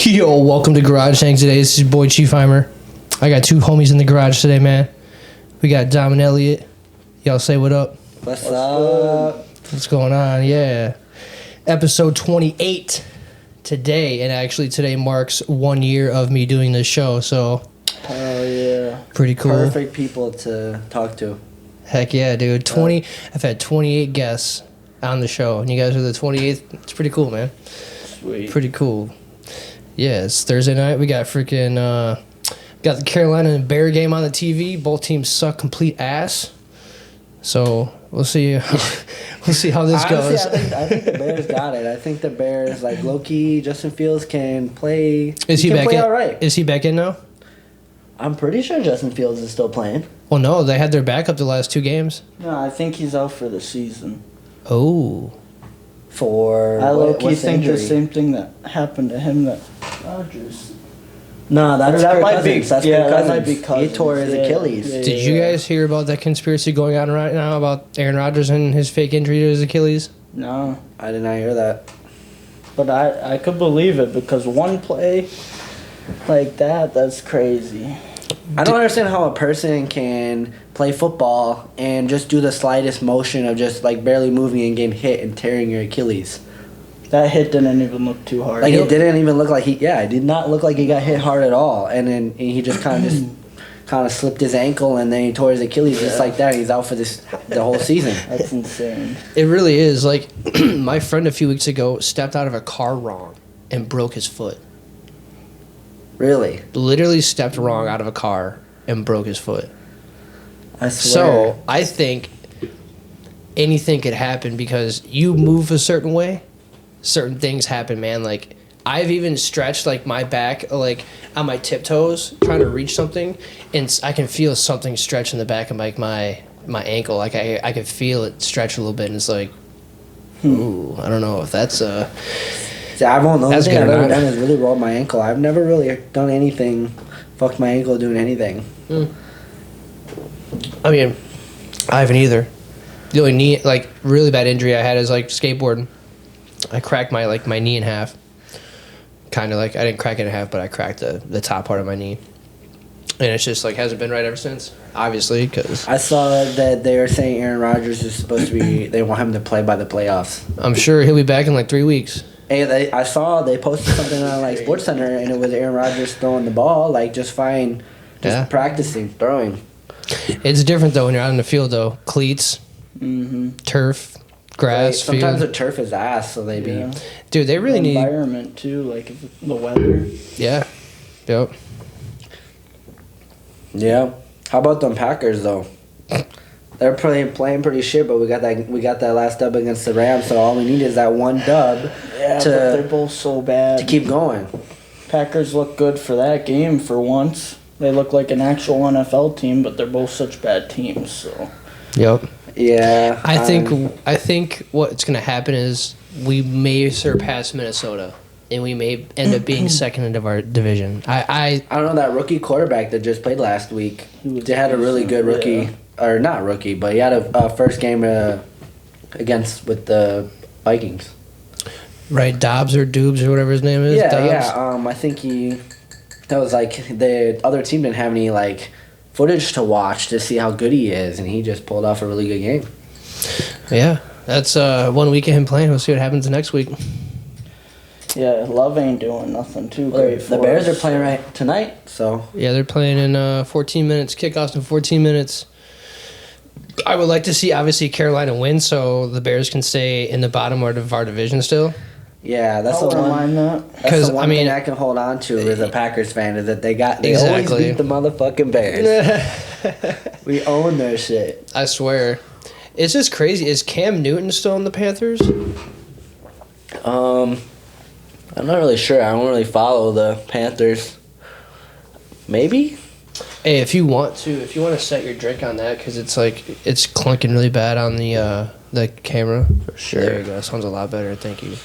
Yo, welcome to Garage Tank today. This is your boy Chiefheimer. I got two homies in the garage today, man. We got Dom and Elliot. Y'all say what up? What's up? What's going on? Yeah. Episode 28 today, and actually today marks 1 year of me doing this show, so... Oh, yeah. Pretty cool. Perfect people to talk to. Heck yeah, dude. I've had 28 guests on the show, and you guys are the 28th. It's pretty cool, man. Sweet. Pretty cool. Yeah, it's Thursday night. We got freaking got the Carolina and Bear game on the TV. Both teams suck complete ass. So we'll see. We'll see how this goes. I think the Bears got it. I think the Bears, like Loki, Justin Fields can play. Is he back in? All right. Is he back in now? I'm pretty sure Justin Fields is still playing. Well, no, they had their backup the last two games. No, I think he's out for the season. Oh. I low-key think the same thing that happened to him that Rodgers. No, that might be. That's that might be Cousins. He tore his Achilles. Yeah, Did you guys hear about that conspiracy going on right now about Aaron Rodgers and his fake injury to his Achilles? No. I did not hear that. But I could believe it because one play like that's crazy. I don't understand how a person can play football and just do the slightest motion of just like barely moving and getting hit and tearing your Achilles. That hit didn't even look too hard. Like it didn't even look like it did not look like he got hit hard at all. And then he just kind of slipped his ankle and then he tore his Achilles just like that. He's out for the whole season. That's insane. It really is. Like my friend a few weeks ago stepped out of a car wrong and broke his foot. Really? Literally stepped wrong out of a car and broke his foot. I swear. So I think anything could happen because you move a certain way, certain things happen, man. Like I've even stretched like my back, like on my tiptoes, trying to reach something, and I can feel something stretch in the back of like my ankle. Like I can feel it stretch a little bit, and it's like, ooh, I don't know if that's See, I've only That's thing good I've ever enough. done is really rolled my ankle. I've never really done anything, fucked my ankle doing anything. I mean, I haven't either. The only knee, like, really bad injury I had is, like, skateboarding. I cracked my knee in half. Kind of like, I didn't crack it in half, but I cracked the top part of my knee. And it's just, like, hasn't been right ever since, obviously, because... I saw that they were saying Aaron Rodgers is supposed to be, they want him to play by the playoffs. I'm sure he'll be back in, like, 3 weeks. Hey, I saw they posted something on, like, SportsCenter, and it was Aaron Rodgers throwing the ball, like, just fine, just practicing, throwing. It's different, though, when you're out in the field, though. Cleats, turf, grass, field. Sometimes the turf is ass, so they be... Dude, they really need... environment, too, like if the weather. Yeah. Yep. Yeah. How about them Packers, though? They're playing pretty shit, but we got that last dub against the Rams, so all we need is that one dub but they're both so bad. to keep going. Packers look good for that game for once. They look like an actual NFL team, but they're both such bad teams, so... Yep. Yeah. I think what's going to happen is we may surpass Minnesota, and we may end up being second into our division. I don't know, that rookie quarterback that just played last week. They had a really good rookie, or not rookie, but he had a first game with the Vikings. Right, Dobbs or Doobs or whatever his name is. Yeah, Dobbs. yeah. I think that was like the other team didn't have any like footage to watch to see how good he is, and he just pulled off a really good game. Yeah, that's 1 week of him playing. We'll see what happens next week. Yeah, Love ain't doing nothing too great for The Bears us. are playing right tonight, so... Yeah, they're playing in 14 minutes. Kickoffs in 14 minutes. I would like to see, obviously, Carolina win so the Bears can stay in the bottom of our division still. Yeah, that's I the wouldn't one. mind that. That's the one thing I can hold on to as a Packers fan is that they always Exactly. beat the motherfucking Bears. We own their shit. I swear. It's just crazy. Is Cam Newton still in the Panthers? I'm not really sure. I don't really follow the Panthers. Maybe? Hey, if you want to set your drink on that, because it's clunking really bad on the camera. For sure. There you go. Sounds a lot better. Thank you.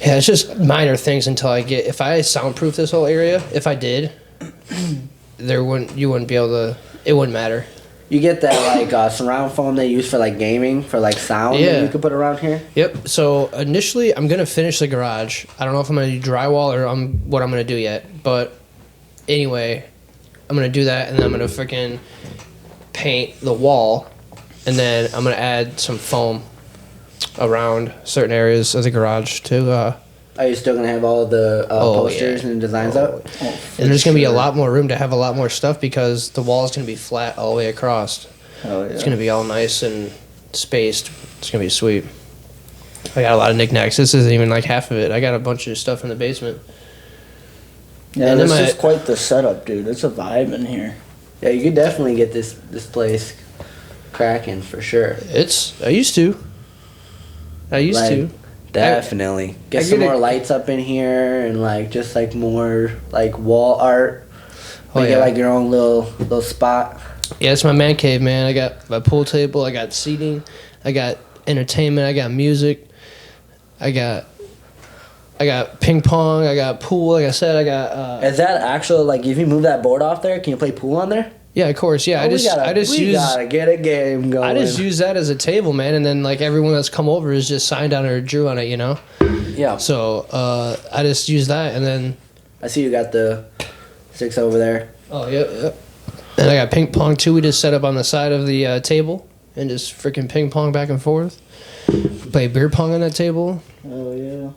Yeah, it's just minor things until if I soundproof this whole area, if I did, you wouldn't be able to, it wouldn't matter. You get that like surround foam they use for like gaming for like sound Yeah. that you could put around here. Yep. So initially, I'm gonna finish the garage. I don't know if I'm gonna do drywall or what I'm gonna do yet. But anyway, I'm gonna do that, and then I'm gonna freaking paint the wall, and then I'm gonna add some foam around certain areas of the garage to. Are you still gonna have all the posters and designs up? And there's gonna be a lot more room to have a lot more stuff because the wall is gonna be flat all the way across. Hell yeah. It's gonna be all nice and spaced. It's gonna be sweet. I got a lot of knickknacks. This isn't even like half of it. I got a bunch of stuff in the basement. Yeah, And then this my- is quite the setup, dude. It's a vibe in here. Yeah, you could definitely get this place cracking for sure. I used to. Like, definitely get I some get more it- lights up in here and like just like more like wall art. Oh, Make yeah. it like your own little spot. Yeah, it's my man cave, man. I got my pool table. I got seating. I got entertainment. I got music. I got ping pong. I got pool. Like I said, I got. Is that actual like if you move that board off there, can you play pool on there? Yeah, of course. Yeah, Oh, we gotta get a game going. I just use that as a table, man, and then like everyone that's come over is just signed on or drew on it, you know. Yeah. So I just use that, and then. I see you got the 6 over there. Oh yep. And I got ping pong too. We just set up on the side of the table and just freaking ping pong back and forth. Play beer pong on that table. Oh yeah.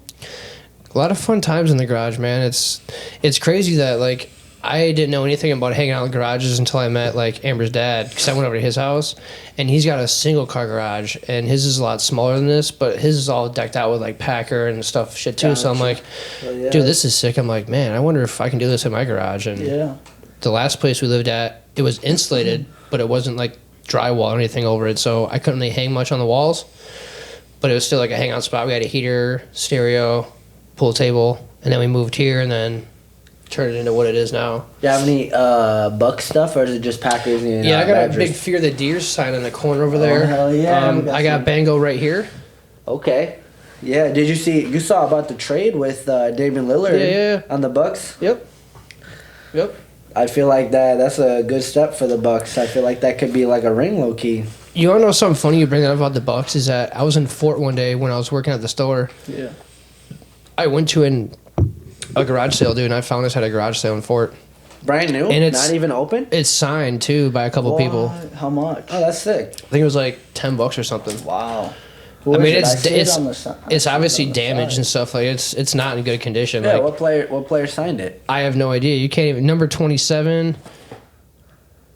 A lot of fun times in the garage, man. It's crazy that like I didn't know anything about hanging out in garages until I met like Amber's dad, because I went over to his house and he's got a single car garage and his is a lot smaller than this, but his is all decked out with like Packer and stuff shit too. So I'm like, yeah. dude, this is sick. I'm like, man, I wonder if I can do this in my garage. And Yeah. the last place we lived at, it was insulated, but it wasn't like drywall or anything over it, so I couldn't really hang much on the walls. But it was still like a hangout spot. We had a heater, stereo, pool table, and then we moved here and then turned it into what it is now. Do you have any Buck stuff, or is it just Packers and Yeah, I got Badgers? a big Fear the Deer sign in the corner over there. hell yeah, we got I got some. Bango right here. Okay. Yeah, did you saw about the trade with Damian Lillard Yeah. on the Bucks? Yep. I feel like that's a good step for the Bucks. I feel like that could be like a ring low key. You want to know something funny you bring that up about the Bucks is that I was in Fort one day when I was working at the store. Yeah. I went to a garage sale, dude, and I found this at a garage sale in Fort. Brand new? And it's- not even open? It's signed too by a couple people. What? How much? Oh, that's sick. I think it was like $10 or something. Wow. I mean, I it's see it on the si- I it's see it obviously on the damaged side. and stuff. Like it's not in good condition. Yeah, Like what player signed it? I have no idea. You can't even number 27.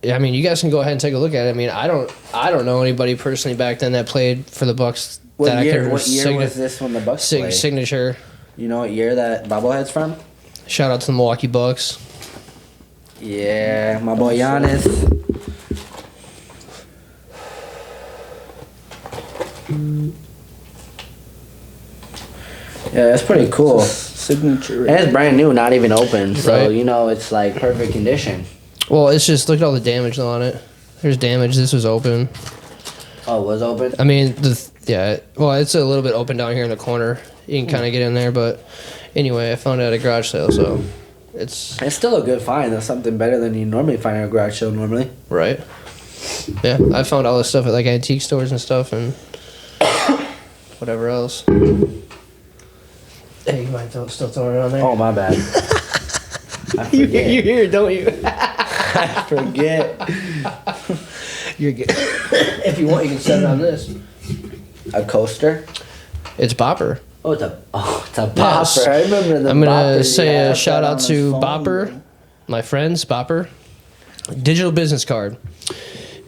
I mean, you guys can go ahead and take a look at it. I mean, I don't know anybody personally back then that played for the Bucks. What that year I could was this when the Bucks played? signature. You know what year that bobblehead's from? Shout out to the Milwaukee Bucks. Yeah, my boy Giannis. Yeah, that's pretty cool. Signature. And it's brand new, not even open, so Right. you know it's like perfect condition. Well, it's just look at all the damage though on it. There's damage. This was open. Oh, it was open? I mean, well, it's a little bit open down here in the corner. You can kind of get in there, but anyway, I found it at a garage sale, so it's It's still a good find. That's something better than you normally find at a garage sale normally. right. Yeah, I found all this stuff at like antique stores and stuff and whatever else. Hey, you mind still throwing it on there? Oh, my bad. I you forget. hear it, don't you? I forget. You're good. If you want, you can set it on this. A coaster? It's Bopper. Oh, it's a bopper. Yes. I remember the I'm gonna bopper. say yeah, a shout that out on his to phone, Bopper, bro. my friends, Bopper. Digital business card.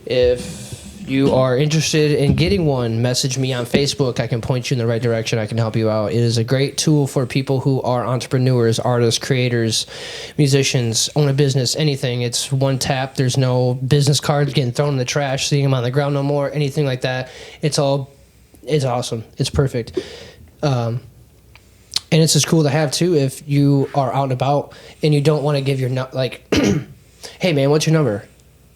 If you are interested in getting one, message me on Facebook. I can point you in the right direction. I can help you out. It is a great tool for people who are entrepreneurs, artists, creators, musicians, own a business, anything. It's one tap. There's no business cards getting thrown in the trash, seeing them on the ground no more, anything like that. It's awesome. It's perfect. And it's just cool to have too if you are out and about and you don't want to give your hey man, what's your number?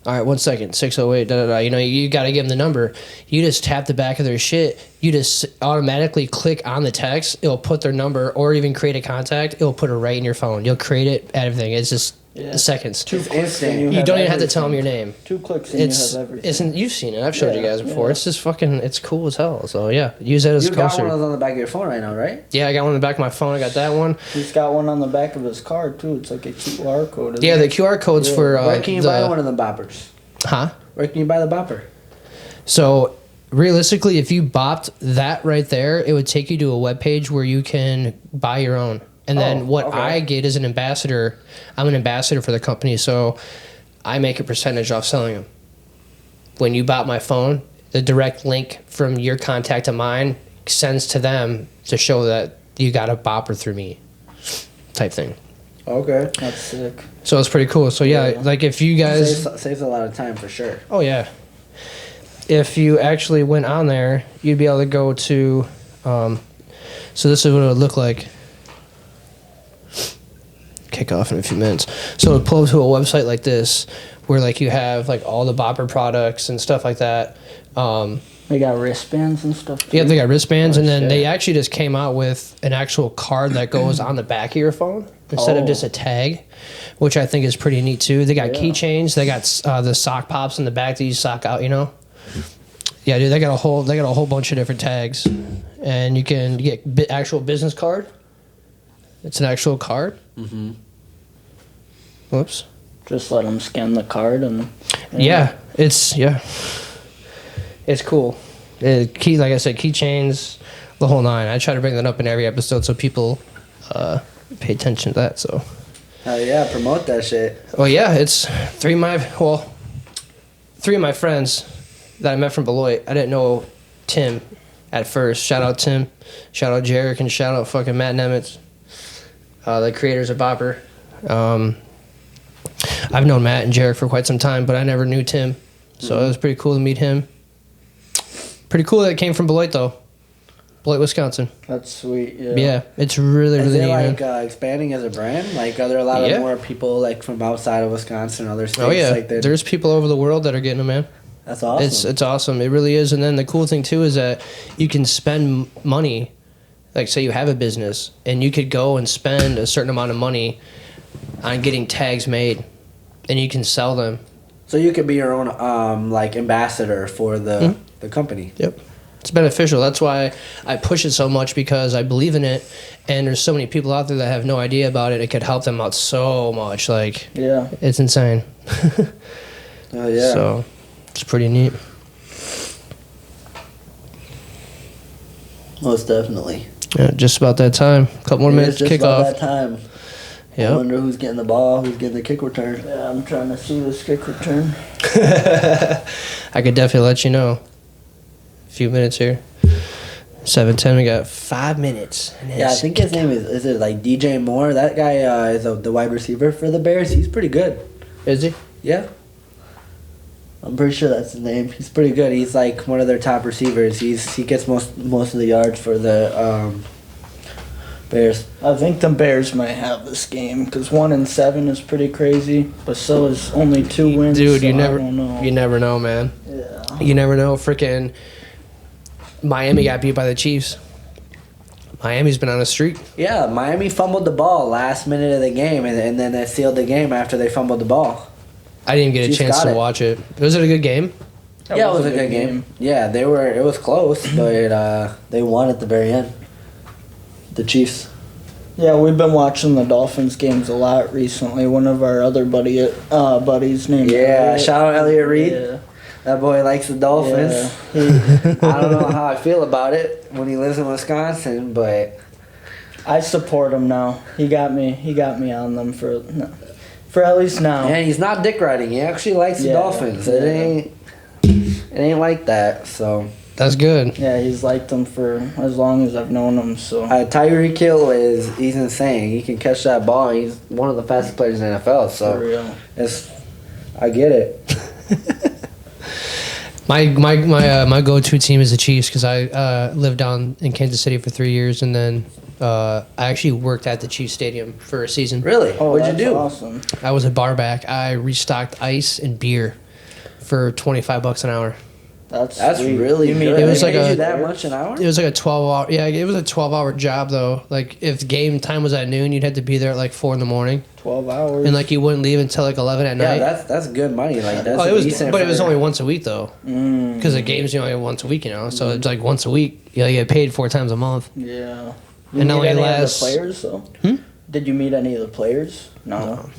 All right, 1 second, 608, da da da. You know, you got to give them the number. You just tap the back of their shit. You just automatically click on the text. It'll put their number or even create a contact. It'll put it right in your phone. You'll create it, everything. It's just Yeah. seconds. Two It's clicks instant. and You have don't even have to tell them everything. your name. 2 clicks and It's you have everything. you've seen it. I've showed you Yeah, guys before. yeah. It's just fucking. It's cool as hell. So yeah, use that as You a got one of coaster. those on the back of your phone right now, right? Yeah, I got one in the back of my phone. I got that one. He's got one on the back of his card too. It's like a QR code. Yeah, the QR codes Yeah. for Where can you buy one of the boppers? Huh? Where can you buy the bopper? So realistically, if you bopped that right there, it would take you to a web page where you can buy your own. And then Oh, what okay. I get as an ambassador, I'm an ambassador for the company, so I make a percentage off selling them. When you bought my phone, the direct link from your contact to mine sends to them to show that you got a bopper through me, type thing. Okay. That's sick. So it's pretty cool. So yeah, Yeah. like if you guys, Saves a lot of time for sure. oh yeah, if you actually went on there, you'd be able to go to. So this is what it would look like. Kick off in a few minutes. So it would pull up to a website like this, where like you have like all the bopper products and stuff like that. They got wristbands and stuff too. Yeah, they got wristbands, Oh, and then shit. they actually just came out with an actual card that goes on the back of your phone instead of Oh. just a tag, which I think is pretty neat too. They got Yeah. keychains, they got the sock pops in the back that you sock out, you know. Yeah, dude, they got a whole bunch of different tags, and you can get actual business card. It's an actual card. Mm-hmm. Whoops. Just let them scan the card and. Yeah, it's cool. Key, like I said, keychains, the whole nine. I try to bring that up in every episode so people pay attention to that. So, Hell yeah, promote that shit. well, yeah, it's three of my friends that I met from Beloit. I didn't know Tim at first. Shout out Tim, shout out Jarek, and shout out fucking Matt Nemitz, the creators of Bopper. I've known Matt and Jarek for quite some time, but I never knew Tim, so it was pretty cool to meet him. Pretty cool that it came from Beloit, though. Beloit, Wisconsin. That's sweet. Yeah. Yeah, it's really, Is really it neat, like man. expanding as a brand? Like, are there a lot of Yeah. more people like from outside of Wisconsin and other states? Oh, yeah. Like that? There's people over the world that are getting them, man. That's awesome. It's awesome. It really is. And then the cool thing, too, is that you can spend money. Like, say you have a business, and you could go and spend a certain amount of money on getting tags made, and you can sell them. So you could be your own like ambassador for the company. Yep. It's beneficial. That's why I push it so much, because I believe in it, and there's so many people out there that have no idea about it. It could help them out so much. Like, Yeah. it's insane. Oh yeah. So, it's pretty neat. Most definitely. Yeah, just about that time. Couple more minutes to It's just kick about off. that time. I Yep. wonder who's getting the ball, who's getting the kick return. Yeah, I'm trying to see this kick return. I could definitely let you know. A few minutes here. 7:10. We got 5 minutes. Yeah, I think his name is it like DJ Moore? That guy is the wide receiver for the Bears. He's pretty good. Is he? Yeah. I'm pretty sure that's his name. He's pretty good. He's like one of their top receivers. He gets most of the yards for the Bears. I think the Bears might have this game because 1-7 is pretty crazy, but so is only 2 wins. Dude, so you I never don't know. you never know, man. Yeah. You never know. Freaking Miami got beat by the Chiefs. Miami's been on a streak. Yeah, Miami fumbled the ball last minute of the game, and then they sealed the game after they fumbled the ball. I didn't get a Chiefs chance got to it. watch it. Was it a good game? That Yeah, it was a good game. Yeah, they were. It was close, but they won at the very end. The Chiefs. Yeah, we've been watching the Dolphins games a lot recently. One of our other buddies named Yeah, Elliot. shout out Elliot Reed. Yeah. That boy likes the Dolphins. Yeah. I don't know how I feel about it when he lives in Wisconsin, but I support him now. He got me on them for at least now. and he's not dick riding. He actually likes the Yeah, Dolphins. yeah. It ain't like that. So That's good. Yeah, he's liked them for as long as I've known him. So Tyreek Hill he's insane. He can catch that ball. He's one of the fastest players in the NFL. for So real. I get it. My go-to team is the Chiefs, because I lived down in Kansas City for 3 years, and then I actually worked at the Chiefs Stadium for a season. Really? Oh, What'd you that's do? Awesome. I was a bar back. I restocked ice and beer for $25 an hour. That's sweet. really You mean good. it was They like paid a- you that much an hour? It was like a 12-hour. Yeah, it was a 12-hour job though. Like if game time was at noon, you'd have to be there at like 4 in the morning. 12 hours. And like you wouldn't leave until like 11 at night. Yeah, that's good money. Like that's Oh, it was, decent. but it was for- only once a week though, because the games only once a week, So it's like once a week. You get paid 4 times a month. Yeah. And now meet it any lasts- of the players, though? Did you meet any of the players? No.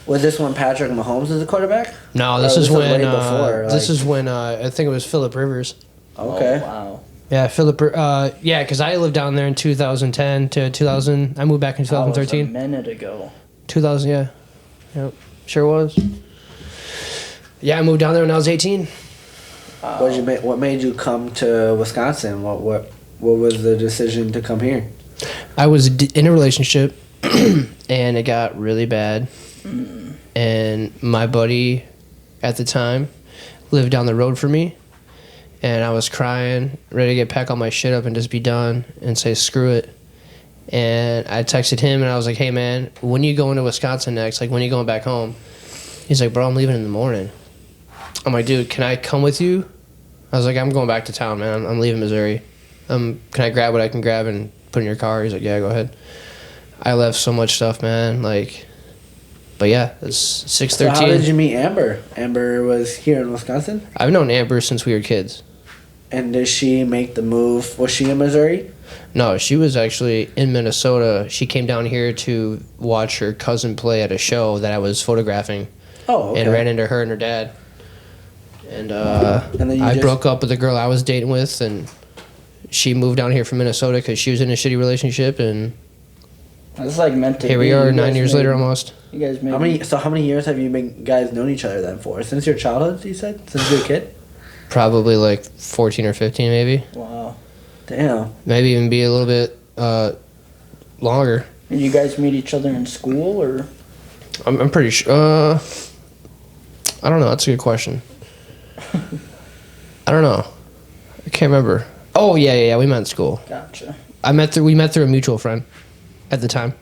Was this when Patrick Mahomes was the quarterback? No, this Or is this was when way before, this like- is when I think it was Phillip Rivers. Okay. Oh, wow. Yeah, Phillip. Yeah, because I lived down there in 2010 to 2000. I moved back in That was 2013. a minute ago. 2000, yeah. Yep, sure was. Yeah, I moved down there when I was 18. What made you come to Wisconsin? What was the decision to come here? I was in a relationship, and it got really bad. And my buddy at the time lived down the road from me, and I was crying, ready to pack all my shit up and just be done and say screw it. And I texted him and I was like, hey man, when are you going to Wisconsin next? Like, when are you going back home? He's like, bro, I'm leaving in the morning. I'm like, dude, can I come with you? I was like, I'm going back to town, man. I'm leaving Missouri. Can I grab what I can grab and put in your car? He's like, yeah, go ahead. I left so much stuff, man. Like, but yeah, it's 6:13. So how did you meet Amber? Amber was here in Wisconsin? I've known Amber since we were kids. And did she make the move? Was she in Missouri? No, she was actually in Minnesota. She came down here to watch her cousin play at a show that I was photographing. Oh, okay. And ran into her and her dad. And, And then you I just- broke up with the girl I was dating with, and she moved down here from Minnesota because she was in a shitty relationship, and It's like meant to here we be. are You 9 guys years made- later almost. You guys made How many years have you guys known each other then for? Since your childhood, you said? Since you were a kid? Probably like 14 or 15 maybe. Wow. Damn. Maybe even be a little bit longer. Did you guys meet each other in school or? I'm pretty sure. I don't know. That's a good question. I don't know. I can't remember. Oh yeah. We met in school. Gotcha. We met through a mutual friend at the time.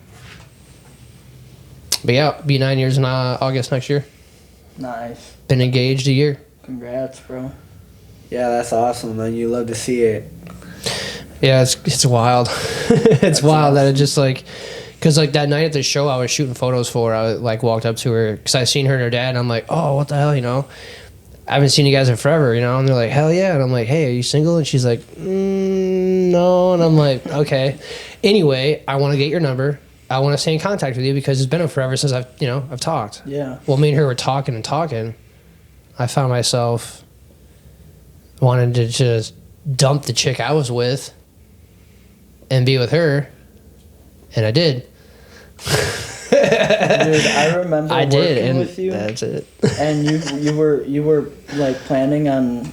But yeah, be 9 years in August next year. Nice. Been engaged a year. Congrats, bro. Yeah, that's awesome, man. You love to see it. Yeah, it's wild. It's wild that it just like, cause like that night at the show I was shooting photos for, I like walked up to her because I seen her and her dad, and I'm like, oh, what the hell, I haven't seen you guys in forever, and they're like, hell yeah, and I'm like, hey, are you single? And she's like, no, and I'm like, okay. Anyway, I want to get your number. I want to stay in contact with you because it's been forever since I've talked. Yeah. Well, me and her were talking and talking. I found myself wanting to just dump the chick I was with and be with her, and I did. Dude, I remember I working did, and with you, that's it. and you were like planning on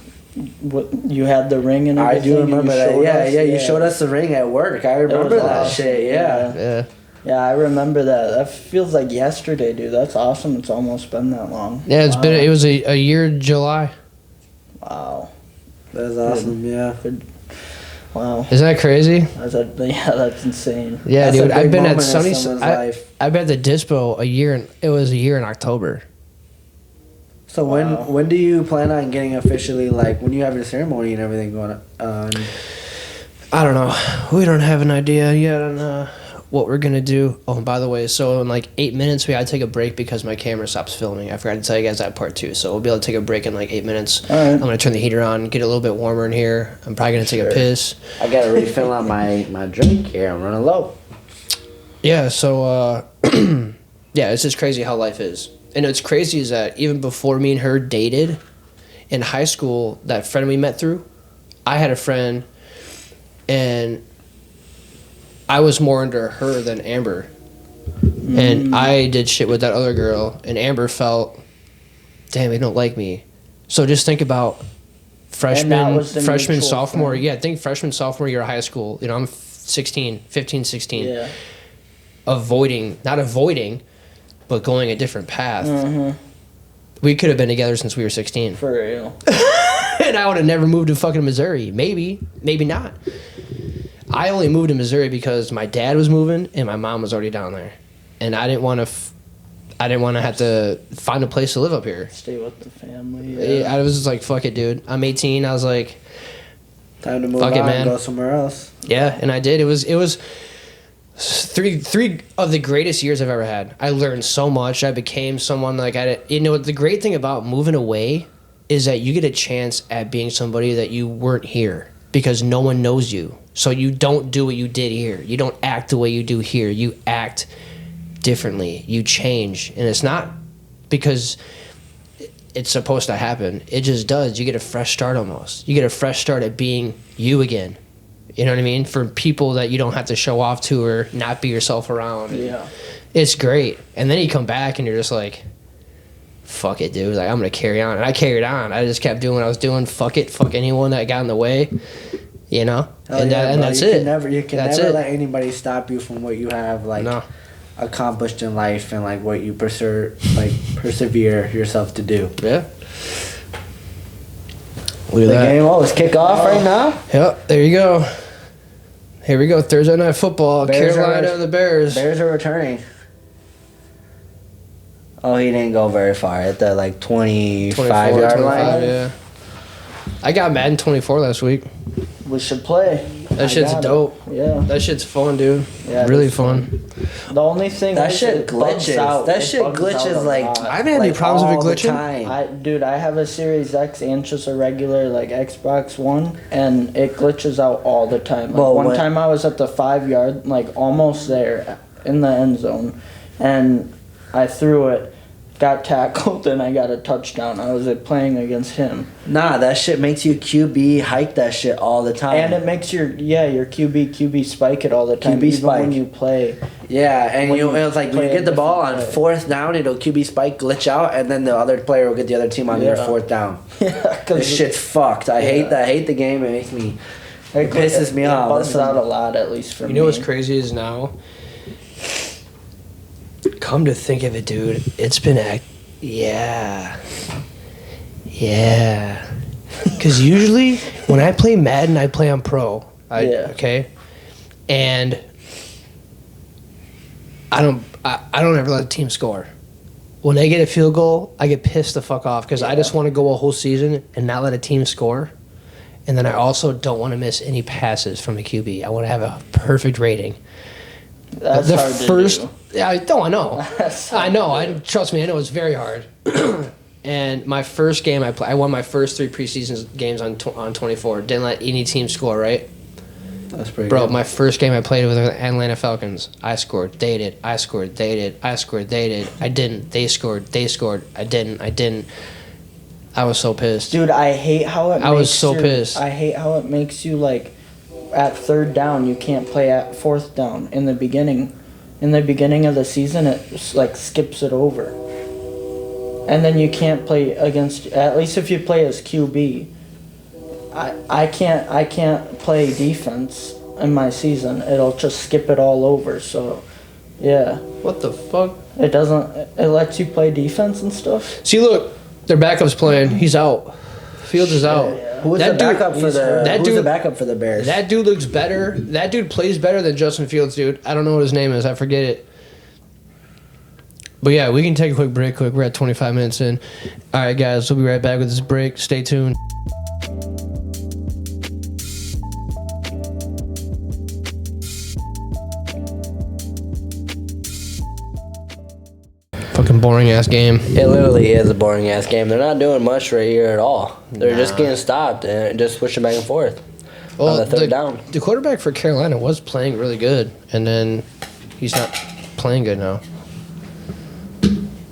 what you had the ring and I everything. do and you remember that. showed Yeah, us. yeah. You showed us the ring at work. I remember was that awesome. shit. Yeah. Yeah, Yeah, I remember that. That feels like yesterday, dude. That's awesome. It's almost been that long. yeah. It's Wow. been. It was a year in July. Wow. That's awesome. Yeah. Wow. Isn't that crazy? That's insane. Yeah, That's a dude. big I've been at moment in Sunny. someone's life. I've been at the Dispo a year, and it was a year in October. So Wow. when do you plan on getting officially, like, when you have your ceremony and everything going on? I don't know. We don't have an idea yet on what we're gonna do. Oh, and by the way, so in like 8 minutes we gotta take a break because my camera stops filming. I forgot to tell you guys that part too. So we'll be able to take a break in like 8 minutes. All right. I'm gonna turn the heater on, get it a little bit warmer in here. I'm probably gonna take a piss. I gotta refill on my drink here. I'm running low. Yeah. So yeah, it's just crazy how life is. And what's crazy is that even before me and her dated in high school, that friend we met through, I had a friend, and I was more into her than Amber. And I did shit with that other girl, and Amber felt, damn, they don't like me. So just think about that freshman, was the mutual sophomore. friend. Yeah, think freshman, sophomore year of high school. I'm 16, 15, 16. Yeah. Not avoiding, but going a different path. Mm-hmm. We could have been together since we were 16. For real. And I would have never moved to fucking Missouri. Maybe not. I only moved to Missouri because my dad was moving and my mom was already down there, and I didn't want to have to find a place to live up here. Stay with the family. I was just like, fuck it, dude. I'm 18. I was like, Time to move Fuck it, on man. and go somewhere else. yeah, and I did. It was Three of the greatest years I've ever had. I learned so much. I became someone like the great thing about moving away is that you get a chance at being somebody that you weren't here because no one knows you. So you don't do what you did here. You don't act the way you do here. You act differently. You change. And it's not because it's supposed to happen. It just does. You get a fresh start almost. You get a fresh start at being you again. You know what I mean? For people that you don't have to show off to or not be yourself around. Yeah. It's great. And then you come back and you're just like, fuck it, dude. Like, I'm going to carry on. And I carried on. I just kept doing what I was doing. Fuck it. Fuck anyone that got in the way. You know? And that's you it. You can never let anybody stop you from what you have, like, No. accomplished in life and, like, what you persevere yourself to do. Yeah. Look at The that. game, it's kick off right now. Yep, there you go. Here we go. Thursday Night Football. Bears Carolina and the Bears. Bears are returning. Oh, he didn't go very far at the, like, 25-yard line. Yeah. I got Madden 24 last week. We should play. That shit's dope. Yeah. That shit's fun, dude. Yeah, really it's fun. The only thing That is shit it bugs glitches. out. That It shit bugs out glitches, a like, lot. I haven't had any problems with it all the glitching. time. I have a Series X and just a regular like Xbox One, and it glitches out all the time. Like Well, one time I was at the 5-yard, like almost there in the end zone, and I threw it, got tackled, and I got a touchdown. I was playing against him, Nah, that shit makes you QB hike that shit all the time. and it makes your QB spike it all the time, QB even spike. when you play. Yeah, and When it you was like when play you a get the ball on different play. 4th down, it'll QB spike glitch out, and then the other player will get the other team on their Yeah. 4th down. Yeah, This shit's fucked. I hate that. I hate the game. It makes me. It pisses me off. It bugs That's out a lot, at least for me. You know what's crazy is now? Come to think of it, dude, it's been Yeah. Because usually when I play Madden, I play on Pro. Okay? And I don't ever let the team score. When they get a field goal, I get pissed the fuck off because I just want to go a whole season and not let a team score. And then I also don't want to miss any passes from a QB. I want to have a perfect rating. That's hard to do. Yeah, I know. That's I hard know. to do. Trust me, I know it's very hard. And my first game, I won my first 3 preseason games on 24. Didn't let any team score, right? That's pretty Bro, good. my first game I played with the Atlanta Falcons. I scored, they did. I scored, they did. I scored, they did. I didn't. They scored, I didn't. I was so pissed. Dude, I hate how it. I was so pissed. I hate how it makes you like, at 3rd down you can't play at 4th down in the beginning. In the beginning of the season, it just, like skips it over. And then you can't play against. At least if you play as QB. I can't play defense in my season. It'll just skip it all over. So, yeah. What the fuck? It doesn't. It lets you play defense and stuff. See, look, their backup's playing. He's out. Fields is out. Yeah. Who's That the backup dude- for the? that Who's dude- the backup for the Bears? That dude looks better. That dude plays better than Justin Fields, dude. I don't know what his name is. I forget it. But yeah, we can take a quick break. We're at 25 minutes in. All right, guys, we'll be right back with this break. Stay tuned. Fucking boring ass game. It literally is a boring ass game. They're not doing much right here at all. They're just Nah. getting stopped and just switching back and forth. Well, on the 3rd down. The quarterback for Carolina was playing really good, and then he's not playing good now.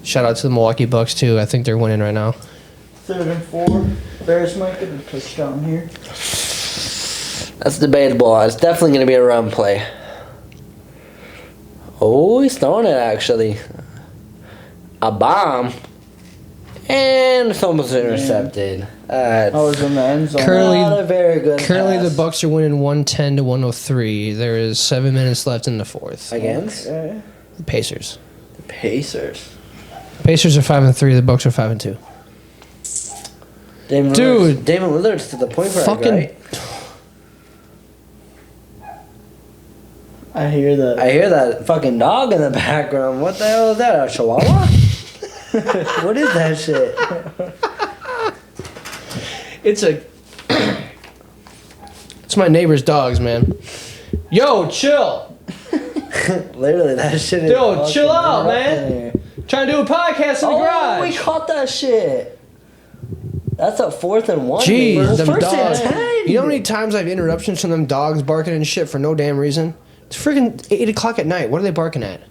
Shout out to the Milwaukee Bucks too. I think they're winning right now. 3rd and 4. Bears might get a touchdown here. That's debatable. It's definitely going to be a run play. Oh, he's throwing it actually. A bomb. And it's almost intercepted. I was in the end zone. Currently- Not a very good Currently, pass. the Bucks are winning 110 to 103. There is 7 minutes left in the 4th. Against Okay. The Pacers. the Pacers. Pacers are 5-3. The Bucks are 5-2. Damon Dude. Lillard's, Damon Lillard's to the point guard, Fucking- right? I hear that. I hear that fucking dog in the background. What the hell is that? A chihuahua? What is that shit? It's it's my neighbor's dogs, man. Yo, chill. Literally, that shit is. Yo, chill fucking out, rough man. in here. Trying to do a podcast in the Oh, garage. we caught that shit. That's a 4th and 1. Jeez, dude. them First dogs. and 10. You know how many times I have interruptions from them dogs barking and shit for no damn reason? It's freaking 8 o'clock at night. What are they barking at?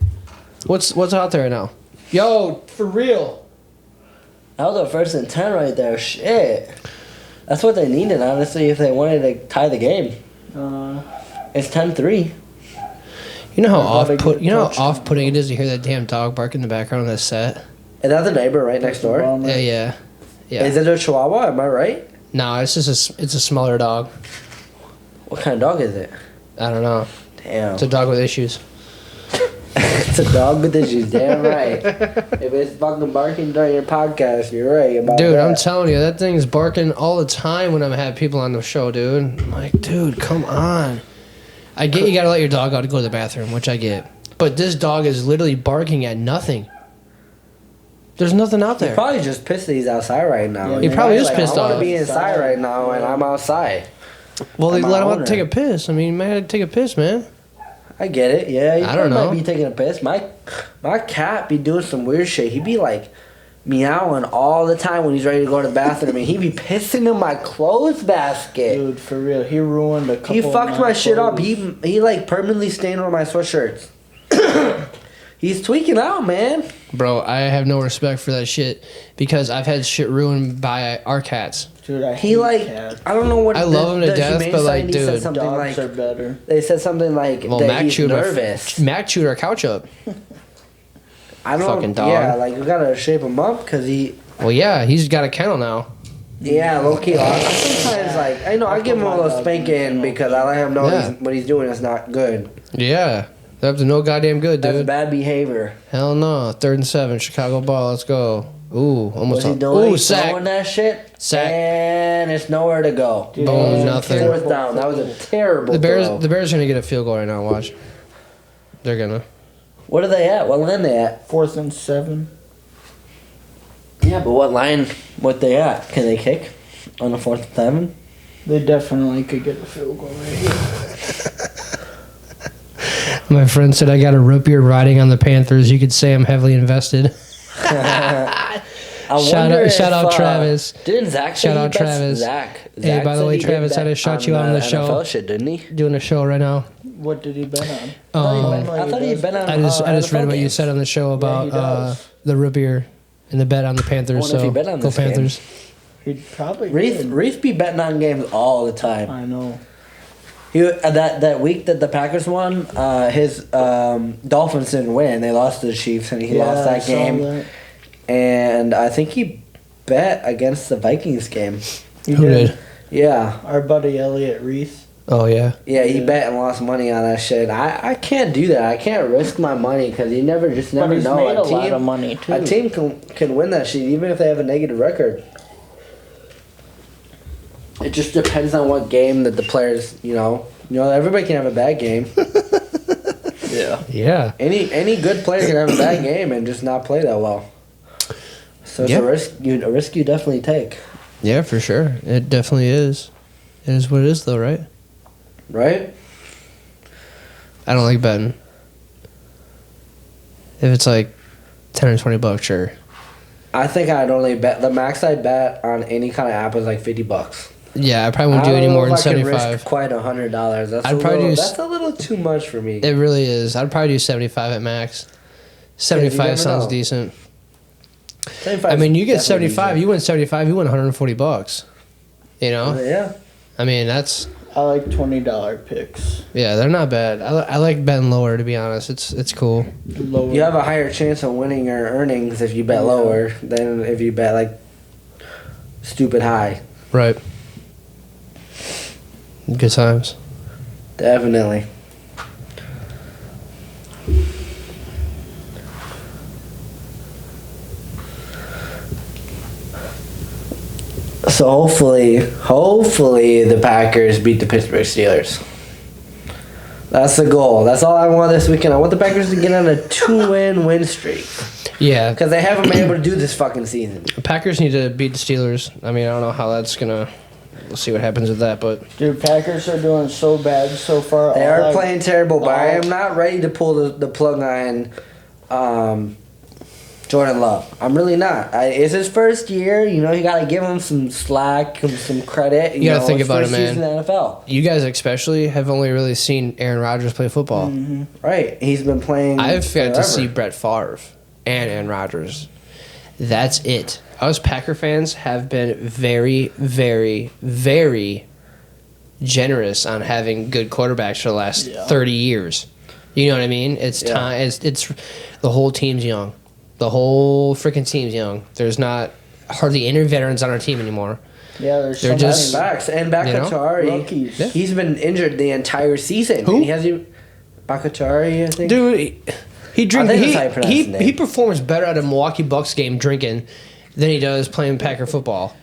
What's out there right now? Yo, for real. That was a 1st and 10 right there. Shit. That's what they needed, honestly, if they wanted to tie the game. It's 10-3. You know how They're about to get touched. off-putting it is to hear that damn dog bark in the background of the set? Is that the neighbor right next door? Yeah. Is it a Chihuahua? Am I right? No, it's just it's a smaller dog. What kind of dog is it? I don't know. Damn. It's a dog with issues. It's a dog with issues. Damn right. If it's fucking barking during your podcast, you're right about Dude, that. I'm telling you, that thing's barking all the time when I have people on the show, dude. I'm like, dude, come on. I get you gotta let your dog out to go to the bathroom, which I get. But this dog is literally barking at nothing. There's nothing out He's there. probably just pissed that he's outside right now. Yeah, He You probably know, is like, pissed I want off. to be inside right now, and I'm outside. Well, they I'm let my him out owner. to take a piss. I mean, man, take a piss, man. I get it. Yeah, he I don't might know. be taking a piss. My cat be doing some weird shit. He be like meowing all the time when he's ready to go to the bathroom, and he be pissing in my clothes basket. Dude, for real, he ruined a couple. He of fucked my shit up. clothes. He like permanently stained on my sweatshirts. He's tweaking out, man. Bro, I have no respect for that shit because I've had shit ruined by our cats. Dude, I He hate like cats. I don't know what. I love him to death, Humane but, like, Society said dude. something Dogs like are better. they said something like Well, that Mac he's chewed nervous. Mac chewed our couch up. I don't. fucking dog. Yeah, like we gotta shape him up because he. Well, yeah, he's got a kennel now. Yeah, low key. Sometimes like I know I give him a little spanking because I let him know Yeah. what he's doing is not good. Yeah, they're up to no goddamn good, That's dude. bad behavior. Hell no. 3rd and 7, Chicago ball. Let's go. Ooh, almost. What's he doing? Ooh, He's sack. throwing that shit, Sack. and it's nowhere to go. Dude, Boom, that was a nothing. terrible 4th down. That was a terrible. The Bears throw. are gonna get a field goal right now. Watch. They're gonna. What are they at? What line they at? 4th and 7. Yeah, but what line? What they at? Can they kick on the 4th and 7? They definitely could get a field goal right here. My friend said I got a root beer riding on the Panthers. You could say I'm heavily invested. Shout out Travis. Didn't Zach say Shout he out bets? Travis. Zach. Hey, Zach by the said way, he did Travis, I bet just shot you out on the show. NFL shit, didn't he? Doing a show right now. What did he bet on? I thought he'd been on. I just read NFL what you games. said on the show about he does. the root beer and the bet on the Panthers. wonder if So he bet on go this game. Panthers. He probably Reese, did. Reese be betting on games all the time. I know. He that week that the Packers won, his Dolphins didn't win. They lost to the Chiefs, and he lost I that saw game. that. And I think he bet against the Vikings game. He Who did? Yeah, Our buddy Elliot Reese. Oh yeah. yeah, he Yeah. bet and lost money on that shit. I can't do that. I can't risk my money because you never But know. he's made a lot of money too. A team can win that shit even if they have a negative record. It just depends on what game that the players, everybody can have a bad game. Yeah. Yeah. Any good player can have a bad game and just not play that well. So it's Yep. a risk you definitely take, Yeah, for sure. It definitely is. It is what it is, though, right? right? I don't like betting. If it's like $10 or $20, sure. I think I'd only bet the max I bet on any kind of app is like $50. Yeah, I probably won't do I don't any know more if than I can risk 75. quite $100. I'd probably do That's a little too much for me. It really is. I'd probably do 75 at max. 75 never sounds know. decent. 75 I mean, you get is definitely 75. You win 75. You win $140. You know. easy. Yeah. I mean, that's I like $20 picks. yeah. They're not bad. I like betting lower, to be honest. It's cool. Lower. You have a higher chance of winning your earnings if you bet lower than if you bet like stupid high. Right. Good times. Definitely. So hopefully the Packers beat the Pittsburgh Steelers. That's the goal. That's all I want this weekend. I want the Packers to get on a 2-win win streak Yeah. because they haven't been able to do this fucking season. The Packers need to beat the Steelers. I mean, I don't know how that's gonna we'll see what happens with that. But Dude, Packers are doing so bad so far. They are playing terrible, but I am not ready to pull the plug on Jordan Love. I'm really not. It's his first year. You know, you got to give him some slack, some credit. You got to think it's about it, first man. season in the NFL. You guys especially have only really seen Aaron Rodgers play football. Mm-hmm. Right. He's been playing I've got forever. to see Brett Favre and Aaron Rodgers. That's it. Us Packer fans have been very, very, very generous on having good quarterbacks for the last 30 years. You know what I mean? It's time. It's the whole team's young. The whole freaking team's young. There's not hardly any veterans on our team anymore. Yeah, there's They're so just- many. Backs and Bakachari. Rookies. Yeah. He's been injured the entire season. Who? And he hasn't. Bakachari, I think. Dude, he drink. I think that's how you pronounce his name. He performs better at a Milwaukee Bucks game drinking than he does playing Packer football.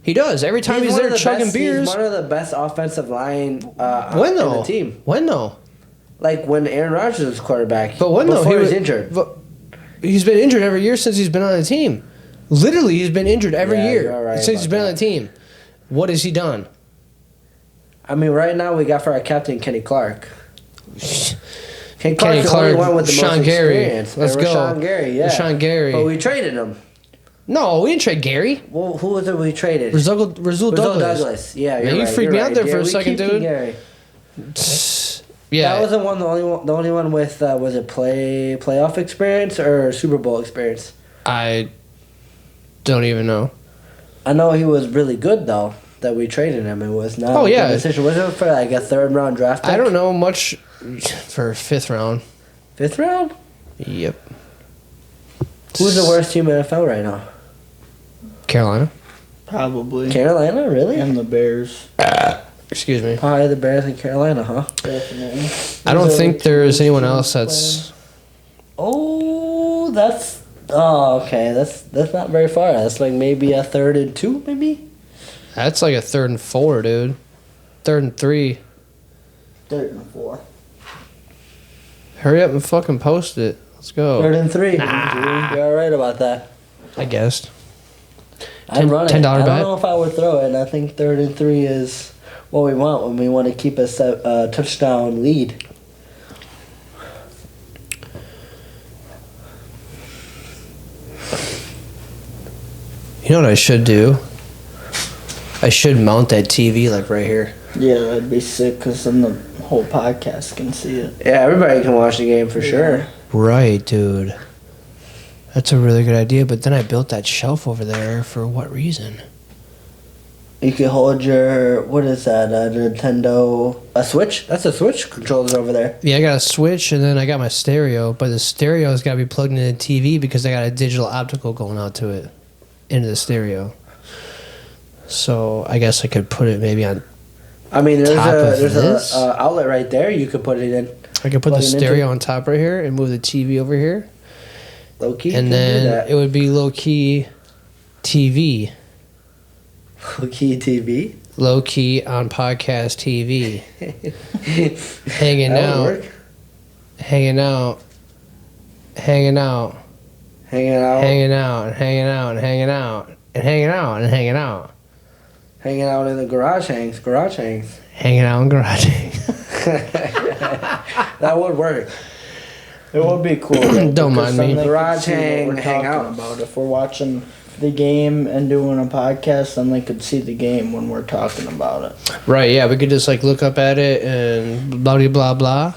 He does every time he's one there of the chugging best, beers. He's one of the best offensive line When in though? the team. When though? Like when Aaron Rodgers was quarterback. But when though? Before he was was injured. But he's been injured every year since he's been on the team. Literally, he's been injured every Yeah, year you're right since he's about been on that. the team. What has he done? I mean, right now we got for our captain Kenny Clark. Kenny Kenny Clark's the only Clark, one with the Sean most Gary. experience. Let's go. Sean Gary, yeah. Rashawn Gary. But we traded him. No, we didn't trade Gary. Well, who was it we traded? Razul Rizal Douglas. Yeah, Man, you're you right, freaked you're me right. out there for a Gary, we second, keep dude. Gary. Yeah. That was the only one with was it playoff experience or Super Bowl experience? I don't even know. I know he was really good though. That we traded him. It was not. Oh, a good yeah. decision. Was it for like a third round draft pick? I don't know much for fifth round. Fifth round. Yep. Who's the worst team in NFL right now? Carolina. Probably. Carolina, really? And the Bears. Excuse me. Probably the Bears in Carolina, huh? Definitely. I don't Those are think the two there's worst anyone teams else that's. Oh, that's. Oh, okay. That's not very far. That's like maybe a 3rd and 2, maybe. That's like a 3rd and 4, dude. 3rd and 3. 3rd and 4. Hurry up and fucking post it. Let's go. 3rd and 3. You're all right about that. I guessed. I'd run it. $10 I bet? don't know if I would throw it. I think 3rd and 3 is what we want when we want to keep a touchdown lead. You know what I should do? I should mount that TV like right here. Yeah, that'd be sick because then the whole podcast can see it. Yeah, everybody can watch the game for sure. Right, dude. That's a really good idea, but then I built that shelf over there for what reason? You can hold your, what is that, a Nintendo, a Switch? That's a Switch controller over there. Yeah, I got a Switch and then I got my stereo, but the stereo's got to be plugged into the TV because I got a digital optical going out to it, into the stereo. So I guess I could put it maybe on. I mean, Top of there's this? a outlet right there. You could put it in. I could put the Plug it into- stereo on top right here and move the TV over here, Low key. and you can do then that. it would be low key TV, Low key TV. low key on podcast TV, hanging That would out, work. hanging out, hanging out, Hanging out. hanging out, and hanging out, and hanging out, and hanging out, and hanging out, Hanging out in the garage hangs. Garage hangs. hanging out in garage. That would work. It would be cool. though, Don't because mind me. then they Garage could see what hang- we're hang talking out. about. If we're watching the game and doing a podcast, then they could see the game when we're talking about it. Right, yeah, we could just like look up at it and blah blah blah blah.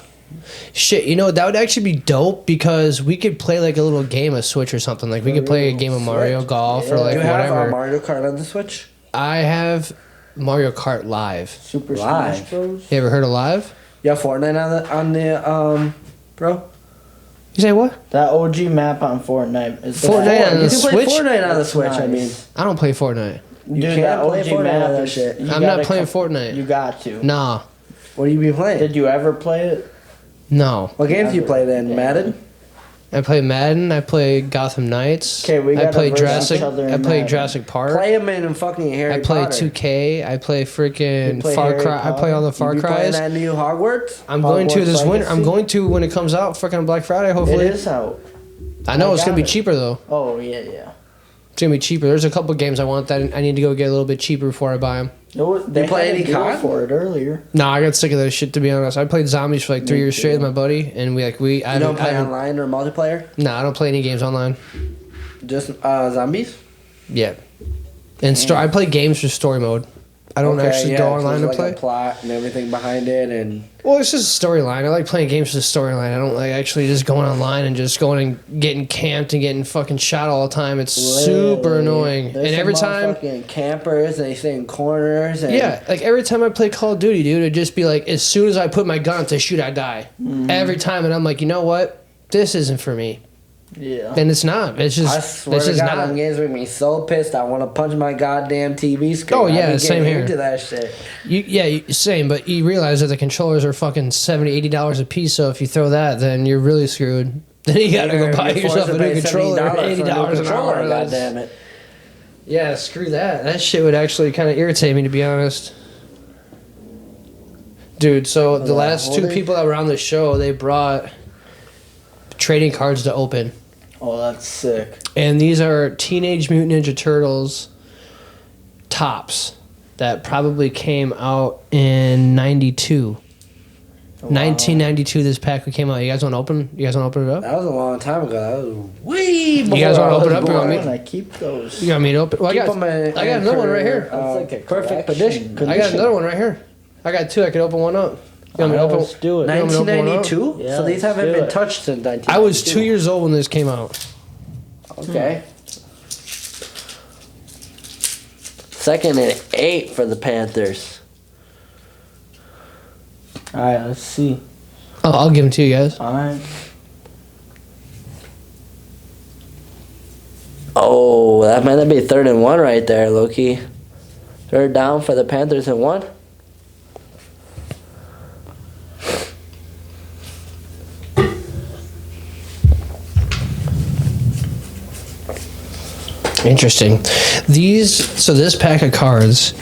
Shit, you know that would actually be dope because we could play like a little game of Switch or something. Like we could play a game of Mario Switch. Golf or Do like you have whatever. Mario Kart on the Switch? I have Mario Kart Live. Super Live. Smash Bros. You ever heard of Live? You have Fortnite on the bro? You say what? That OG map on Fortnite is Fortnite on the You can play Switch? Fortnite on the That's Switch. I nice. mean, I don't play Fortnite. You Dude, can't that play OG Fortnite map on that is shit. you I'm gotta not playing come- Fortnite. You got to. Nah, what do you be playing? Did you ever play it? no. What games do you play then? Yeah. Madden? I play Madden. I play Gotham Knights. 'Kay, we I gotta play verse Jurassic. each other in I play Madden. Jurassic Park. Play him in fucking Harry I play Potter. 2K. I play freaking You play Far Harry Cry. I play all the Far You be playing Cries. that new Hogwarts? I'm going to Hogwarts this winter. I'm Legacy? going to when it comes out, freaking Black Friday. It Hopefully, is out. I know I it's gonna got be it. cheaper though. Oh yeah, yeah. gonna be cheaper. There's a couple games I want that I need to go get a little bit cheaper before I buy them. They play had a any deal COD? for it earlier. No, I got sick of that shit, to be honest. I played zombies for like 3 years straight with my buddy, and I You don't play haven't- online or multiplayer? No, I don't play any games online. Just zombies? Yeah. And I play games for story mode. I don't actually go online to like play. a plot and everything behind it, and Well, it's just a storyline. I like playing games for the storyline. I don't like actually just going online and just going and getting camped and getting fucking shot all the time. It's super annoying. There's And every some time, motherfucking campers and they stay in corners. And yeah, like every time I play Call of Duty, dude, it'd just be like, as soon as I put my gun to shoot, I die. Every time, and I'm like, you know what? This isn't for me. Yeah. And it's not. It's just. I swear it's to just God, not. them games make me so pissed. I want to punch my goddamn TV screen. Oh, yeah, I be same getting here. into that shit. Same, but you realize that the controllers are fucking $70, $80 a piece, so if you throw that, then you're really screwed. Then you gotta go buy You're yourself forced a to new pay controller, $70 for a new $80 an controller, hour. God damn it. Yeah, screw that. That shit would actually kind of irritate me, to be honest. Dude, so the last two people that were on the show, they brought trading cards to open. Oh, that's sick. And these are Teenage Mutant Ninja Turtles tops that probably came out in 92. 1992, this pack came out. You guys want to open? You guys want to open it up? That was a long time ago. That was way before. You guys wanna I was open it up? You want born. me- I keep those. You want me to open? Well, I Keep got 'em in- I got another one right here. That's like a perfect collection. condition. I got another one right here. I got two. I could open one up. You want me to open? Let's do it. Nine- 1992? Yeah, So these let's haven't do been it. touched since 1992. I was 2 years old when this came out. Okay. 2nd and 8 for the Panthers. Alright, let's see. I'll give them to you guys. Alright. Oh, that might be 3rd and 1 right there, Loki. 3rd down for the Panthers and 1. Interesting. This pack of cards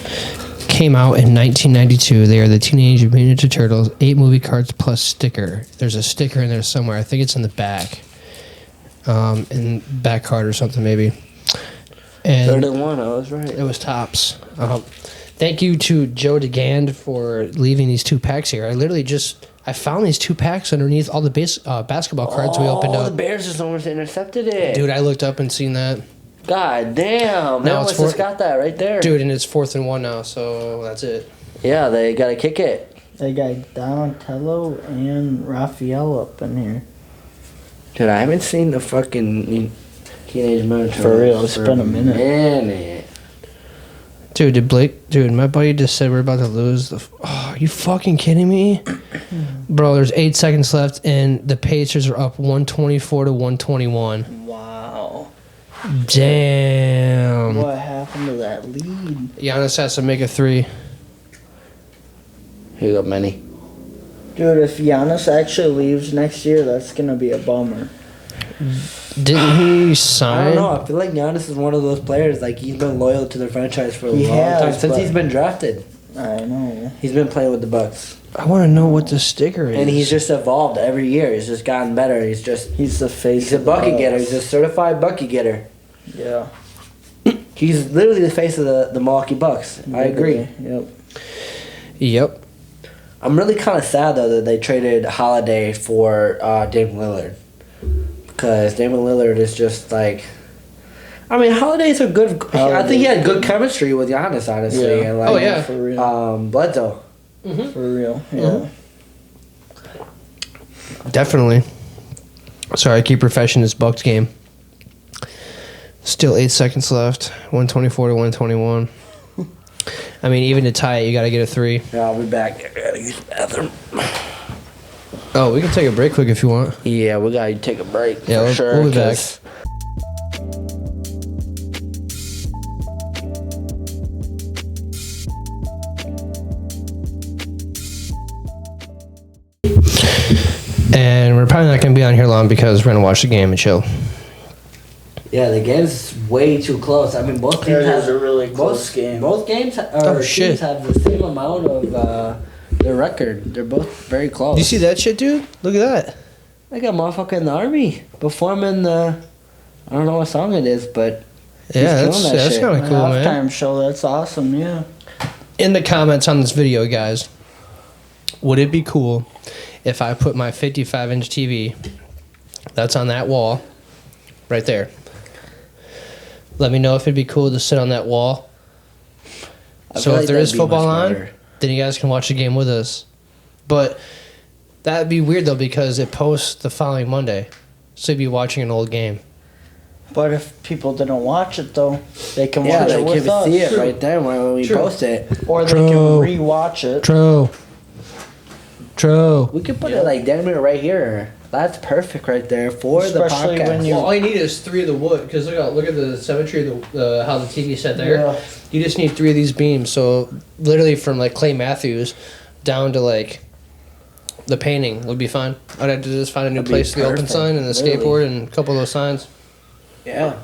came out in 1992. They are the Teenage Mutant Ninja Turtles 8 movie cards plus sticker. There's a sticker in there somewhere. I think it's in the back. In back card or something maybe. 3rd And and 1, I was right. it was tops. Thank you to Joe DeGand for leaving these 2 packs here. I found these 2 packs underneath all the basketball cards we opened Oh, up. the Bears just almost intercepted it. Dude, I looked up and seen that. God damn. They Now it's almost just 4th got that right there. Dude, and it's 4th and 1 now, so that's it. Yeah, they got to kick it. They got Donatello and Raphael up in here. Dude, I haven't seen the fucking Teenage Mutant Turtles For real, it's been a minute. minute. Dude, my buddy just said we're about to lose are you fucking kidding me? Bro, there's 8 seconds left and the Pacers are up 124 to 121. Wow. Damn. What happened to that lead? Giannis has to make a 3. Here you go, Manny. Dude, if Giannis actually leaves next year, that's gonna be a bummer. Didn't he I sign? don't know. I feel like Giannis is one of those players. Like, he's been loyal to the franchise for a He long time. has, Since but- he's been drafted. I know. He's been playing with the Bucks. I want to know what the sticker is. And he's just evolved every year. He's just gotten better. He's He's the face. a of the bucket getter. Bucks. He's a certified bucket getter. Yeah. He's literally the face of the Milwaukee Bucks. I agree. Yep. Yep. I'm really kind of sad though that they traded Holiday for Damian Lillard, because Damian Lillard is just like, I mean, Holiday's a good. I think he had good chemistry with Giannis, honestly, Yeah. and like, Oh, yeah. For real. Bledsoe. For real. Yeah. Definitely. Sorry, I keep refreshing this Bucks game. Still 8 seconds left. 124 to 121. I mean, even to tie it, you got to get a 3. Yeah, I'll be back. I gotta use the bathroom. Oh, we can take a break quick if you want. Yeah, we gotta take a break Yeah, for we'll- sure. we'll be back. 'cause- And we're probably not going to be on here long because we're going to watch the game and chill. Yeah, the game's way too close. I mean, both It teams is have a really close game. Both games Oh, shit. teams have the same amount of their record. They're both very close. You see that shit, dude? Look at that. Like a motherfucker in the army performing the, I don't know what song it is, but Yeah, killing that that's shit. kind of cool, man. Halftime show. That's awesome. Yeah. In the comments on this video, guys, would it be cool if I put my 55-inch TV that's on that wall right there? Let me know if it'd be cool to sit on that wall. So if there is football on, then you guys can watch the game with us. But that'd be weird, though, because it posts the following Monday. So you'd be watching an old game. But if people didn't watch it, though, they can Yeah, watch they it with can us. see it right there when we True. post it. Or they can re-watch it. True. We could put it like damn near right here. That's perfect right there for Especially the podcast. when you- Well, all you need is 3 of the wood, because look at the symmetry of how the TV's set there. Yeah. You just need 3 of these beams. So literally from like Clay Matthews down to like the painting would be fine. I'd have to just find a new That'd be place for the open perfect, sign and the really. skateboard and a couple of those signs. Yeah.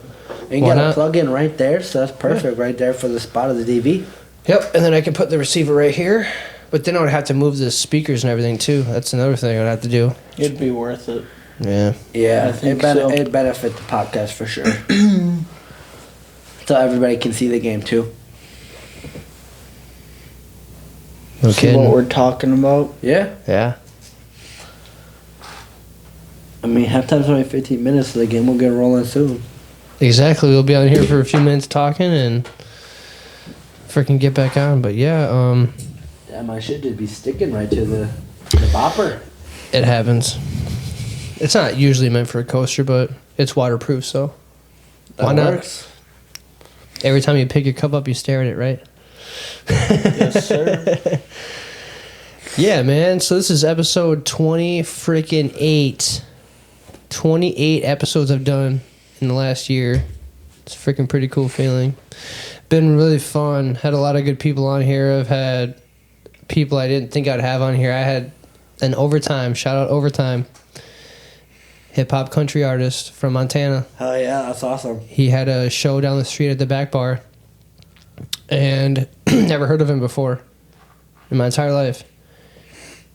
And you Why got a not? plug in right there, so that's perfect right there for the spot of the TV. Yep, and then I can put the receiver right here. But then I would have to move the speakers and everything too. That's another thing I'd have to do. It'd be worth it. Yeah. Yeah, I think so. it benefit the podcast for sure. So everybody can see the game too. No See kidding. what we're talking about? Yeah. Yeah. I mean, halftime's only 15 minutes, so the game will get rolling soon. Exactly. We'll be on here for a few minutes talking and freaking get back on. But yeah, Damn, I should just be sticking right to the bopper. it happens. It's not usually meant for a coaster, but it's waterproof, so why not? Works. Every time you pick your cup up, you stare at it, right? Yes, sir. Yeah, man. So this is episode 28. 28 episodes I've done in the last year. It's a freaking pretty cool feeling. Been really fun. Had a lot of good people on here. I've had people I didn't think I'd have on here. I had an Overtime. Shout out Overtime. Hip-hop country artist from Montana. Hell yeah, that's awesome. He had a show down the street at the back bar. And never heard of him before in my entire life.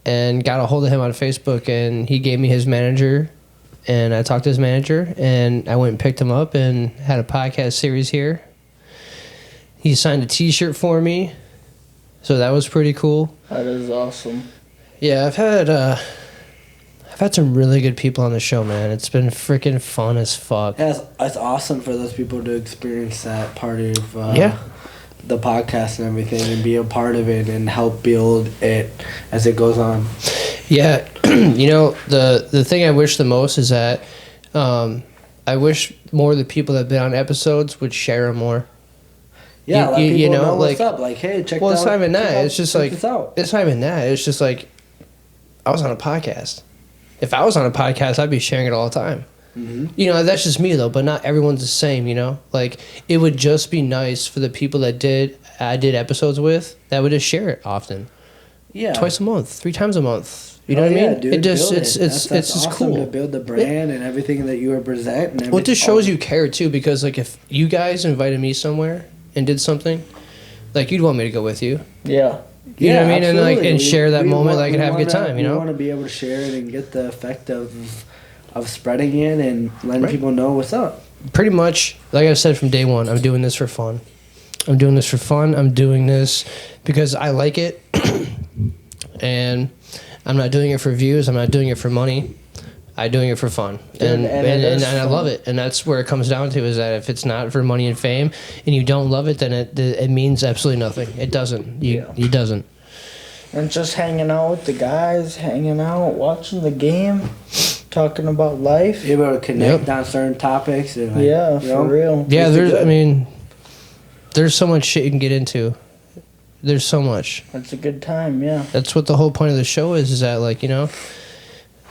And got a hold of him on Facebook, and he gave me his manager. And I talked to his manager, and I went and picked him up and had a podcast series here. He signed a T-shirt for me, so that was pretty cool. That is awesome. Yeah, I've had some really good people on the show, man. It's been freaking fun as fuck. Yeah, it's awesome for those people to experience that part of the podcast and everything, and be a part of it and help build it as it goes on. Yeah, you know, the thing I wish the most is that I wish more of the people that have been on episodes would share them more. Yeah, let people you know, know what's like- up. Like, hey, check. Well, it's out, not even check that. out- It's just check like this out. it's not even that. It's just like I was on a podcast. If I was on a podcast, I'd be sharing it all the time. Mm-hmm. You know, that's just me though. But not everyone's the same. You know, like it would just be nice for the people that I did episodes with that would just share it often, Yeah, twice a month, 3 times a month. You know Oh, what I yeah, mean? dude, it just build it's it. it's That's just awesome cool. to build the brand and everything that you represent. And Well, it just everything. shows you care too, because like if you guys invited me somewhere and did something, like you'd want me to go with you. Yeah. You know what I mean? And like absolutely. and share that We moment, want- like and we have a good wanna- time. You We know? want to be able to share it and get the effect of spreading it and letting Right. people know what's up. Pretty much, like I said from day one, I'm doing this for fun. I'm doing this for fun. I'm doing this because I like it, and I'm not doing it for views. I'm not doing it for money. I'm doing it for fun, and and it is I fun. love it. And that's where it comes down to, is that if it's not for money and fame, and you don't love it, then it means absolutely nothing. It doesn't. It doesn't. And just hanging out with the guys, hanging out, watching the game, talking about life. Able to connect Yep. on certain topics. And like, Yeah, you know, for real. Yeah, It's there's. good. I mean, there's so much shit you can get into. There's so much. It's a good time, yeah. That's what the whole point of the show is that, like, you know,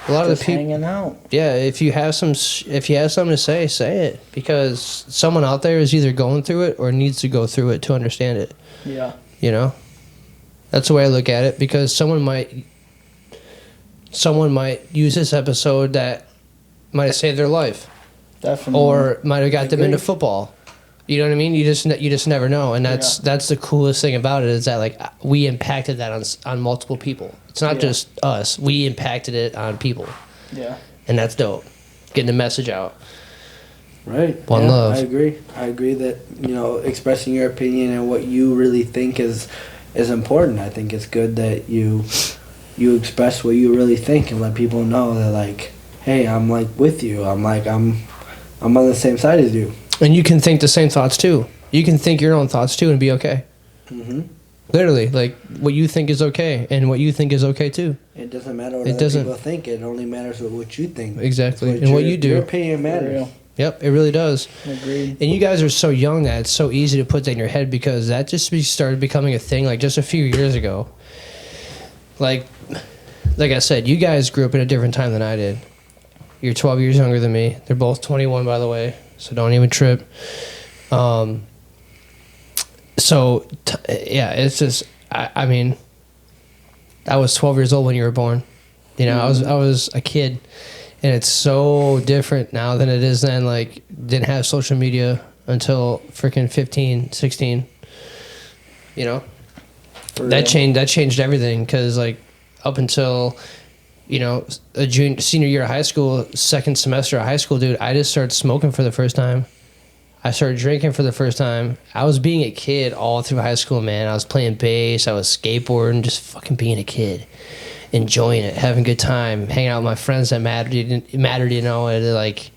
a lot of Just the people. hanging out. Yeah, if you have something to say it, because someone out there is either going through it or needs to go through it to understand it. Yeah. You know, that's the way I look at it, because someone might use this episode that might have saved their life, Definitely. or might have got them into Agreed. football. You know what I mean? You just never know, and that's the coolest thing about it, is that like we impacted that on multiple people. It's not Yeah. just us. We impacted it on people, Yeah. and that's dope. Getting the message out. Right. One love. I agree that, expressing your opinion and what you really think is important. I think it's good that you express what you really think and let people know that, like, hey, I'm like with you. I'm on the same side as you. And you can think the same thoughts too. You can think your own thoughts too and be okay. Mm-hmm. Literally, like, what you think is okay and what you think is okay too. It doesn't matter what other people think. It only matters what you think. Exactly. And what you do. Your opinion matters. Yep, it really does. Agreed. And you guys are so young that it's so easy to put that in your head because that just started becoming a thing like just a few years ago. Like I said, you guys grew up in a different time than I did. You're 12 years younger than me. They're both 21, by the way, so don't even trip. It's just, I mean, I was 12 years old when you were born. You know, I was a kid. And it's so different now than it is then. Like, didn't have social media until freaking 15, 16. You know? That changed everything because, like, up until, senior year of high school, second semester of high school, dude, I just started smoking for the first time. I started drinking for the first time. I was being a kid all through high school, man. I was playing bass. I was skateboarding, just fucking being a kid. Enjoying it, having a good time, hanging out with my friends that mattered, like,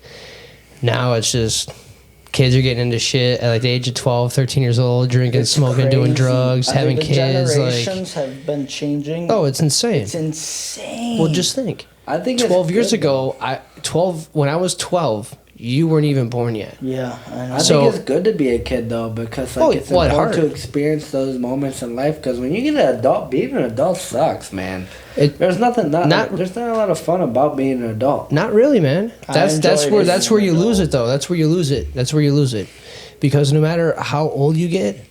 now it's just kids are getting into shit at like the age of 12, 13 years old, drinking, smoking, doing drugs, having kids. Generations have been changing. Oh, it's insane. It's insane. Well, just think. I think 12 years ago, when I was 12, you weren't even born yet. Yeah, I know. I think it's good to be a kid, though, because it's important to experience those moments in life. Because when you get an adult, being an adult sucks, man. There's there's not a lot of fun about being an adult. Not really, man. That's where you lose it, though. That's where you lose it. Because no matter how old you get,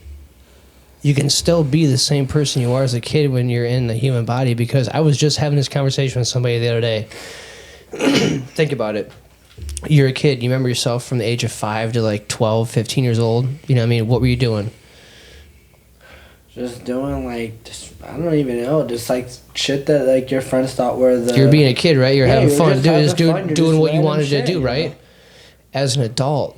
you can still be the same person you are as a kid when you're in the human body. Because I was just having this conversation with somebody the other day. Think about it. You're a kid. You remember yourself from the age of 5 to like 12, 15 years old. You know what I mean? What were you doing? Just doing I don't even know, just like shit that like your friends thought were the... You're being a kid, right? You're having fun. Doing what you wanted to do, right? Know? As an adult,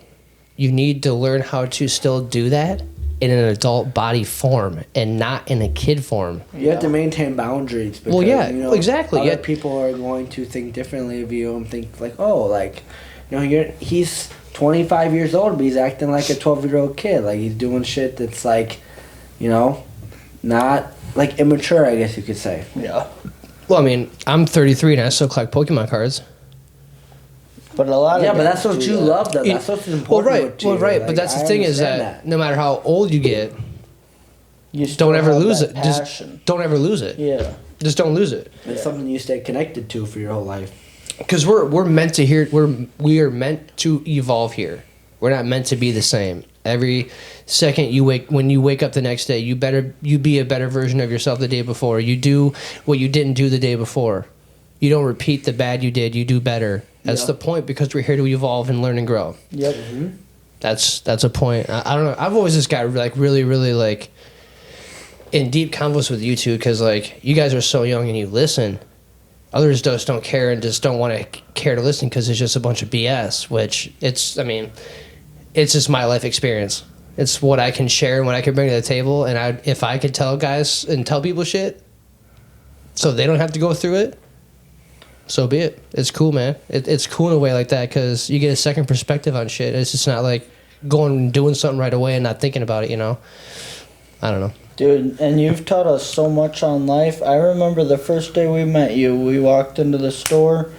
you need to learn how to still do that in an adult body form and not in a kid form. You have to maintain boundaries. Because, exactly. Other people are going to think differently of you and think like, oh, like, he's 25 years old, but he's acting like a 12-year-old kid. Like, he's doing shit that's like, not like immature, I guess you could say. Yeah. Well, I mean, I'm 33 and I still collect Pokemon cards. But a lot of but that's what you love, though. That's what's important. But that's the thing is that no matter how old you get, you don't ever lose it. Passion. Just don't ever lose it. Yeah. Just don't lose it. It's something you stay connected to for your whole life. Because we're meant to we are meant to evolve here. We're not meant to be the same. Every second when you wake up the next day, you be a better version of yourself the day before. You do what you didn't do the day before. You don't repeat the bad you did. You do better. That's the point, because we're here to evolve and learn and grow. Yep. Mm-hmm. That's a point. I don't know. I've always just got like really, really like in deep convos with you two, because like you guys are so young and you listen. Others just don't care and just don't want to care to listen because it's just a bunch of BS. Which it's just my life experience. It's what I can share and what I can bring to the table. And if I could tell guys and tell people shit, so they don't have to go through it, so be it. It's cool, man. It's cool in a way like that because you get a second perspective on shit. It's just not like going and doing something right away and not thinking about it, I don't know. Dude, and you've taught us so much on life. I remember the first day we met you, we walked into the store,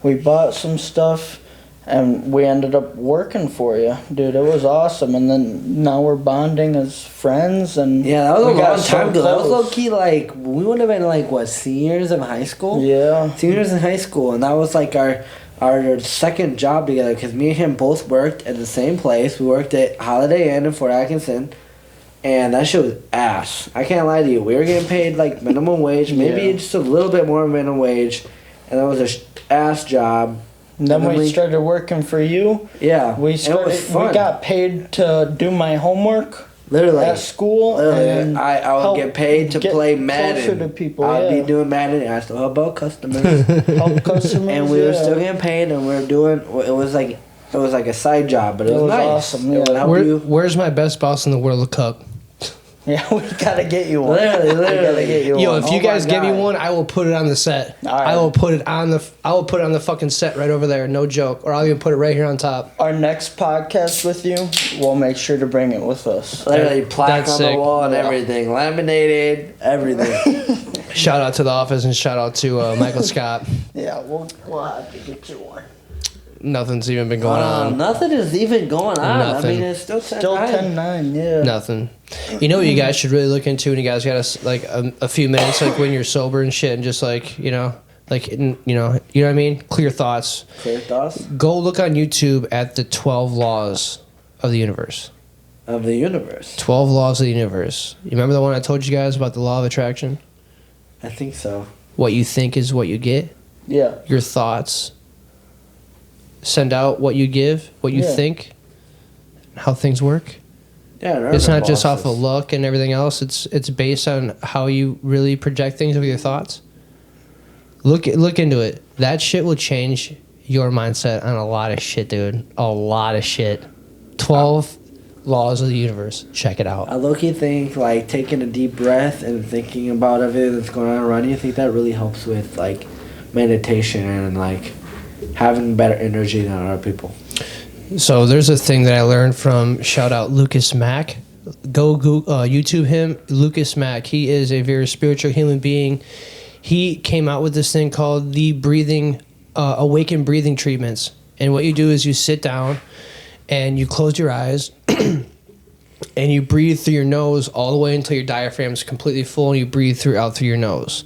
we bought some stuff, and we ended up working for you. Dude, it was awesome. And then now we're bonding as friends. And yeah, that was a long time ago. That was close. low-key like, we would have been like, what, seniors in high school? Yeah. Seniors in high school. And that was like our second job together, because me and him both worked at the same place. We worked at Holiday Inn in Fort Atkinson. And that shit was ass. I can't lie to you. We were getting paid like minimum wage, maybe just a little bit more minimum wage. And that was a ass job. And then we started working for you. Yeah. We got paid to do my homework. Literally. At school. Literally. And I would get paid to play Madden. Closer to people, I'd be doing Madden, and I still help out customers. Help customers. And we were still getting paid, and we were doing, it was like It was like a side job, but it was nice. awesome. It would Yeah. help you. Where's my best boss in the World Cup? Yeah, we gotta get you one. Literally. We gotta get you Yo, one. if you Oh guys my give me God. one, I will put it on the set. All right. I will put it on the fucking set right over there. No joke. Or I'll even put it right here on top. Our next podcast with you, we'll make sure to bring it with us. Literally plaque That's on sick. the wall and Yeah. everything. Laminated, everything. Shout out to the office and shout out to Michael Scott. Yeah, we'll have to get you one. Nothing's even been going on. Nothing is even going on. Nothing. I mean, it's still 10 Still 10-9, yeah. Nothing. You know what you guys should really look into, and you guys got a few minutes, like when you're sober and shit, and just like you know what I mean. Clear thoughts. Clear thoughts Go look on YouTube at the 12 laws of the universe. of the universe. 12 laws of the universe. You remember the one I told you guys about the law of attraction? I think so. What you think is what you get. Yeah. Your thoughts send out what you give, what you Yeah. think, how things work. Yeah, I remember It's not just bosses. off of luck and everything else. It's based on how you really project things with your thoughts. Look into it. That shit will change your mindset on a lot of shit, dude. A lot of shit. 12 laws of the universe. Check it out. I low-key think like taking a deep breath and thinking about everything that's going on around you. I think that really helps with like meditation and like having better energy than other people. So there's a thing that I learned from shout out Lucas Mack. Go Google, YouTube him, Lucas Mack. He is a very spiritual human being. He came out with this thing called the awakened breathing treatments. And what you do is you sit down and you close your eyes and you breathe through your nose all the way until your diaphragm is completely full, and you breathe out through your nose.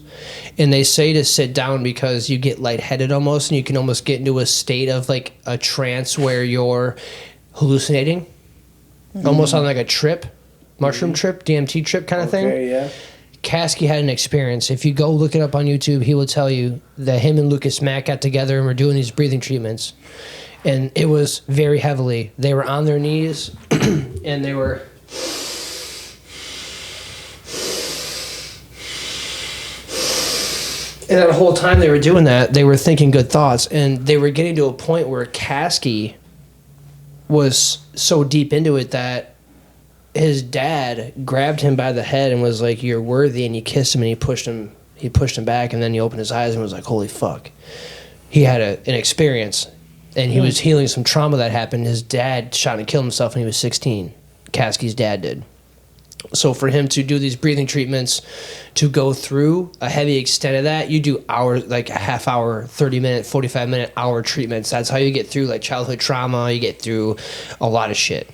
And they say to sit down because you get lightheaded almost, and you can almost get into a state of like a trance where you're hallucinating, almost on like a trip, mushroom trip, DMT trip kind of thing. Okay, yeah. Kasky had an experience. If you go look it up on YouTube, he will tell you that him and Lucas Mack got together and were doing these breathing treatments. And it was very heavily. They were on their knees and they were... And that whole time they were doing that, they were thinking good thoughts. And they were getting to a point where Kasky was so deep into it that his dad grabbed him by the head and was like, "You're worthy," and he kissed him and he pushed him back, and then he opened his eyes and was like, "Holy fuck." He had an experience, and he was healing some trauma that happened. His dad shot and killed himself when he was 16. Kasky's dad did. So for him to do these breathing treatments, to go through a heavy extent of that, you do hours, like a half hour, 30-minute, 45-minute, hour treatments. That's how you get through like childhood trauma. You get through a lot of shit.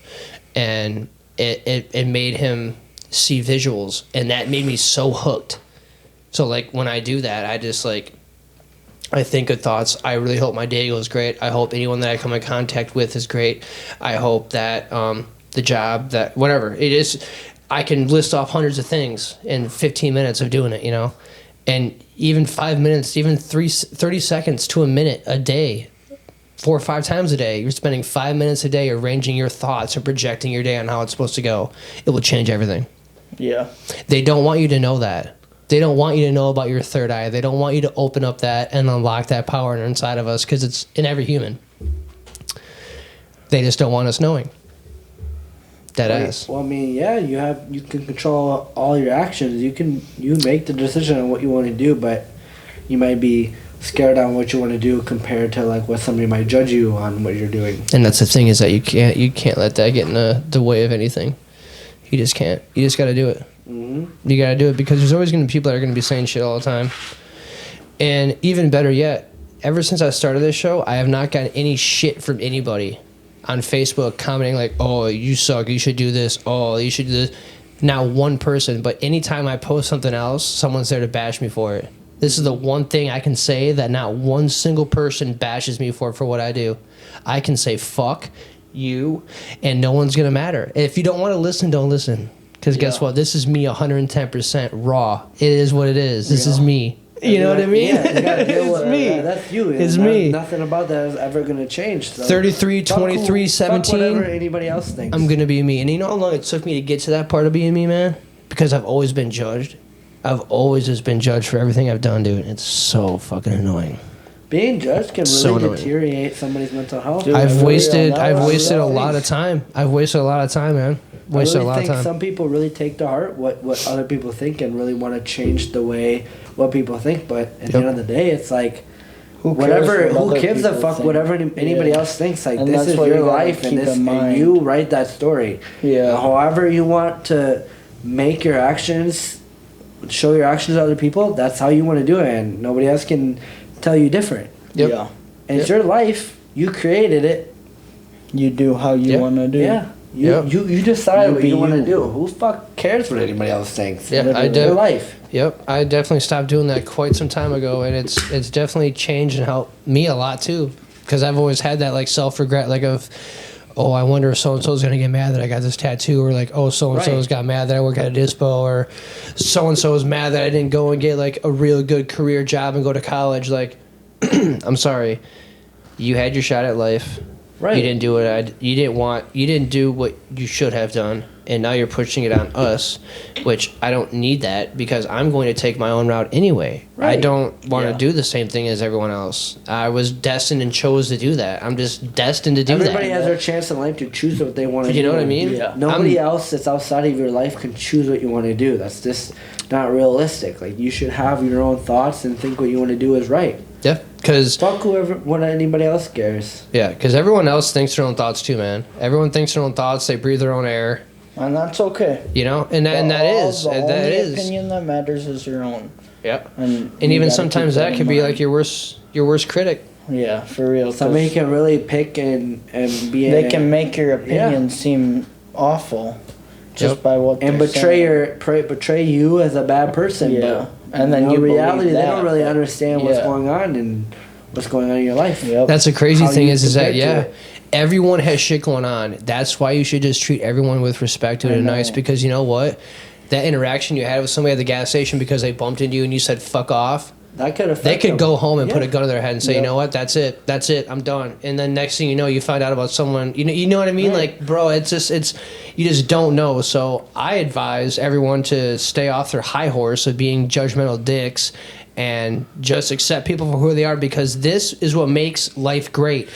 And it made him see visuals, and that made me so hooked. So like when I do that, I just like, I think good thoughts. I really hope my day goes great. I hope anyone that I come in contact with is great. I hope that the job, that whatever it is, I can list off hundreds of things in 15 minutes of doing it, you know? And even 5 minutes, even 30 seconds to a minute a day, 4 or 5 times a day, you're spending 5 minutes a day arranging your thoughts and projecting your day on how it's supposed to go. It will change everything. Yeah. They don't want you to know that. They don't want you to know about your third eye. They don't want you to open up that and unlock that power inside of us, because it's in every human. They just don't want us knowing. Dead ass. Well, I mean, yeah, you can control all your actions. You make the decision on what you want to do, but you might be scared on what you want to do compared to like what somebody might judge you on what you're doing. And that's the thing, is that you can't let that get in the way of anything. You just can't. You just got to do it. Mm-hmm. You got to do it, because there's always going to be people that are going to be saying shit all the time. And even better yet, ever since I started this show, I have not gotten any shit from anybody on Facebook commenting like, "Oh, you suck, you should do this, oh, you should do this." Not one person, but anytime I post something else, someone's there to bash me for it. This is the one thing I can say that not one single person bashes me for what I do. I can say fuck you, and no one's gonna matter. If you don't want to listen, don't listen. Because guess what? This is me 110% raw. It is what it is. This is me. You know what I mean? Yeah, you gotta deal with It's me. That's you. It's And me. Nothing about that is ever gonna change. So 33, fuck 23, who- 17. Fuck whatever anybody else thinks. I'm gonna be me. And you know how long it took me to get to that part of being me, man? Because I've always been judged. I've always just been judged for everything I've done, dude. It's so fucking annoying. Being judged can really So annoying. deteriorate somebody's mental health. Dude, I've really, wasted on that, I've I wasted a really lot of time. I've wasted a lot of time, man. I Wasted really a lot of think time. some people really take to heart what other people think and really want to change the way what people think. But at the Yep. end of the day, it's like Who cares whatever. what Who other gives a people fuck? think? Whatever anybody Yeah. else thinks. Like And this that's is what your you gotta life, and keep this in and mind. you write that story. Yeah. However you want to make your actions, show your actions to other people. That's how you want to do it, and nobody else can tell you different. Yep. Yeah. And it's your life. You created it. You do how you Yep. want to do. Yeah. You, Yep. you decide You what be you want to you. do. Who fuck cares what anybody else thinks? Yeah, I Your do. life. Yep, I definitely stopped doing that quite some time ago, and it's definitely changed and helped me a lot too. Because I've always had that like self regret, like of, oh, I wonder if so and so's gonna get mad that I got this tattoo, or like, oh, so and so's Right. got mad that I work at a dispo, or so and so's mad that I didn't go and get like a real good career job and go to college. Like, I'm sorry, you had your shot at life. Right. You didn't do it. You didn't do what you should have done, and now you're pushing it on us, which I don't need that because I'm going to take my own route anyway. I Right. don't want to Yeah. do the same thing as everyone else. I was destined and chose to do that. I'm just destined to do Everybody that. has their chance in life to choose what they want to do. You know what I mean? Yeah. Nobody else that's outside of your life can choose what you want to do. That's just not realistic. Like you should have your own thoughts and think what you want to do is right. Yeah, because Fuck whoever, what anybody else cares. everyone else thinks their own thoughts too, man. Everyone thinks their own thoughts. They breathe their own air. And that's okay. You know, and that The that only is. opinion that matters is your own. Yep. And And you even gotta sometimes keep that in could be mind. like your worst critic. Yeah, for real. 'cause Somebody can really pick and be. they can make your opinion seem awful just Yep. by what and they're betray you as a bad person. Yeah. But And then in you believe reality, they that, don't really but- understand what's yeah. going on and what's going on in your life. Yep. That's the crazy How thing you is that compare to yeah, it. everyone has shit going on. That's why you should just treat everyone with respect I and know. nice, because you know what, that interaction you had with somebody at the gas station because they bumped into you and you said fuck off. That could affect They could them. go home and put Yeah. a gun to their head and say, Yeah. you know what, that's it, I'm done. And then next thing you know, you find out about someone. You know what I mean? Right. Like, bro, it's you just don't know. So I advise everyone to stay off their high horse of being judgmental dicks and just accept people for who they are, because this is what makes life great.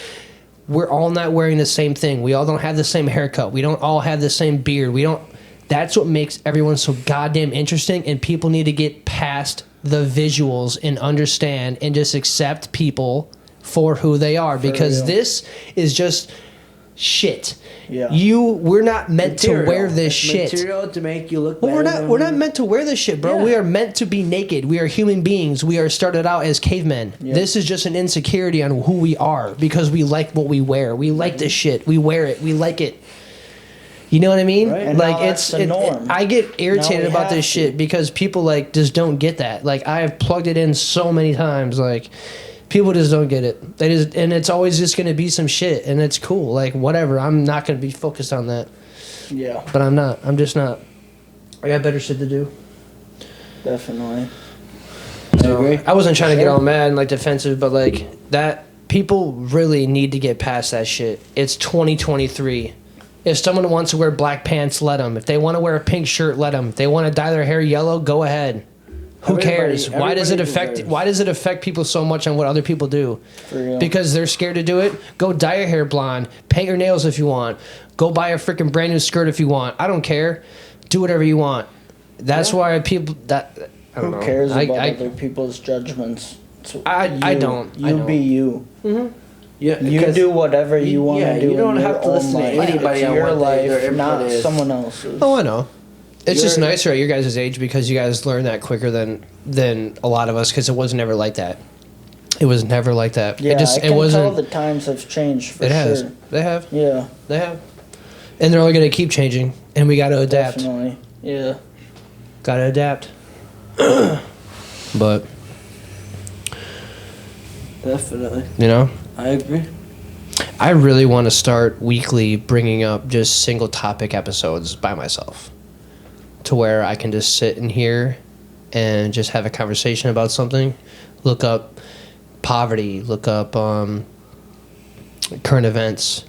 We're all not wearing the same thing. We all don't have the same haircut. We don't all have the same beard. We don't. That's what makes everyone so goddamn interesting, and people need to get past the visuals and understand and just accept people for who they are, because real. this is just shit. Yeah. We're not meant to Material. wear this It's shit. Material to make you look. Well, better we're than- not meant to wear this shit, bro. Yeah. We are meant to be naked. We are human beings. We are started out as cavemen. Yeah. This is just an insecurity on who we are because we like what we wear. We like this shit. We wear it. We like it. You know what I mean? Right. And Like now that's the norm. I get irritated we about have this to. shit because people like just don't get that. Like I have plugged it in so many times. Like people just don't get it. They just, and it's always just gonna be some shit, and it's cool. Like whatever. I'm not gonna be focused on that. Yeah, But I'm not. I'm just not. I got better shit to do. definitely. I agree. I wasn't trying to get all mad and like defensive, but like that people really need to get past that shit. It's 2023. If someone wants to wear black pants, let them. If they want to wear a pink shirt, let them. If they want to dye their hair yellow, go ahead. Who cares? Why does it affect? deserves. Why does it affect people so much on what other people do? For real. Because they're scared to do it. Go dye your hair blonde. Paint your nails if you want. Go buy a freaking brand new skirt if you want. I don't care. Do whatever you want. That's why people that. I don't Who know. cares about I, other people's judgments? It's I you. don't. You I don't. be you. Yeah, You 'cause do whatever you want to yeah, do. you don't in your have to own listen to life. anybody It's on your what life, their input not is. someone else's. Oh, I know. It's just You're- nicer at your guys' age because you guys learn that quicker than a lot of us, because it was never like that. It was never like that. Yeah, it just I can it wasn't. tell the times have changed for It has. sure. They have. Yeah, They have. And they're only going to keep changing, and we got to adapt. definitely. Yeah. Got to adapt. But Definitely, you know, I agree. I really want to start weekly bringing up just single topic episodes by myself, to where I can just sit in here and just have a conversation about something, look up poverty, look up current events,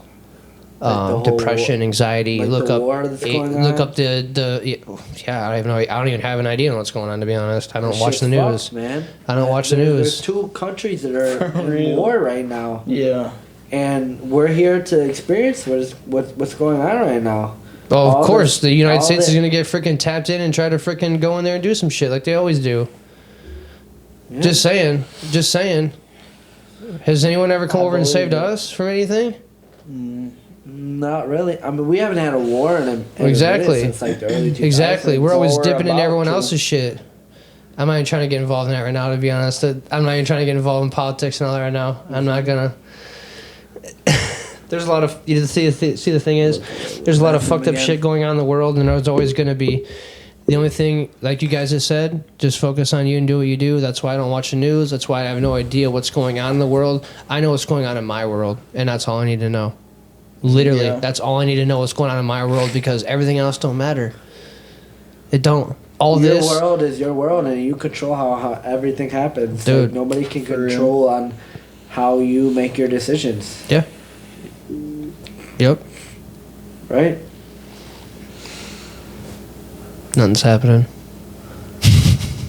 whole depression, anxiety. like Look the up, war that's going look on? up yeah. I don't even have an idea on what's going on, to be honest. I don't watch the Shit's news. fucked, man. I don't watch the There's news. 2 countries that are in real. war right now, Yeah. and we're here to experience what's going on right now. Oh, All of course, the United all States the- is gonna get freaking tapped in and try to freaking go in there and do some shit like they always do. Yeah. Just saying. Just saying. Has anyone ever come I over and saved believe it. us from anything? Not really. I mean, we haven't had a war in a minute Exactly. since like the early 2000s. Exactly. We're always Or dipping into about everyone to. else's shit. I'm not even trying to get involved in that right now, to be honest. I'm not even trying to get involved in politics and all that right now. I'm not gonna. There's a lot of see the thing is, there's a lot of fucked up shit going on in the world, and there's always gonna be. The only thing, like you guys have said, just focus on you and do what you do. That's why I don't watch the news. That's why I have no idea what's going on in the world. I know what's going on in my world, and that's all I need to know. Literally, Yeah. that's all I need to know what's going on in my world, because everything else don't matter. It don't. All Your this. world is your world, and you control how everything happens. Dude. Like, nobody can For real. control on how you make your decisions, Yeah. Yep. right? Nothing's happening.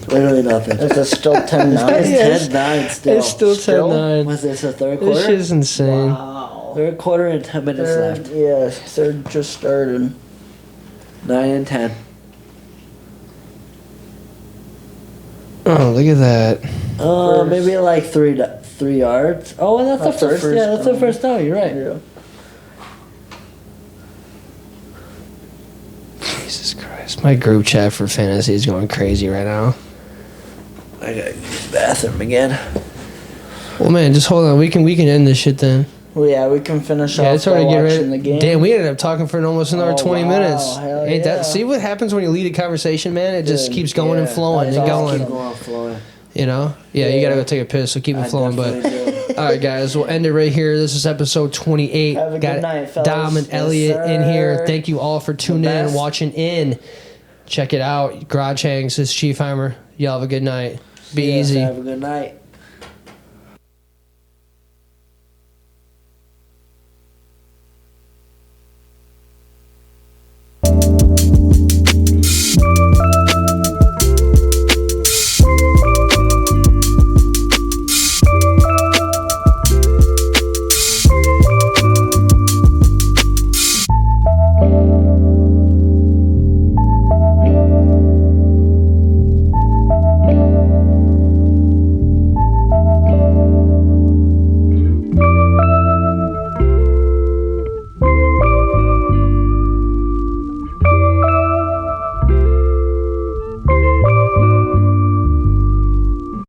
Literally nothing. Is it still 10-9? It's Yes. 10-9 still. It's still 10-9. Was this a third This quarter? shit's insane. Wow. Third quarter and 10 minutes left. Yeah, third just started. 9 and 10. Oh, look at that. First. Maybe like 3 yards. Oh, and that's That's the the first. first Yeah, that's the down. first down. You're right. Yeah. Jesus Christ. My group chat for fantasy is going crazy right now. I gotta use the bathroom again. Well, man, just hold on. We can end this shit then. Well, yeah, we can finish Yeah, off it's by already getting watching ready. the game. Damn, we ended up talking for almost another Oh, 20 wow. minutes. Hell Ain't yeah. that? See what happens when you lead a conversation, man? It just Dude, keeps going and Yeah, flowing and that's going. Keep going, flowing. You know? Yeah, you Yeah. gotta go take a piss, so keep it I flowing. But definitely do. all right, guys, we'll end it right here. This is episode 28. Have a Got good night, fellas. Dom and Yes, Elliot in here. sir. Thank you all for tuning in and best. watching in. Check it out. Garage Hangs. This is Chief Heimer. Y'all have a good night. Be Yes, easy. Have a good night.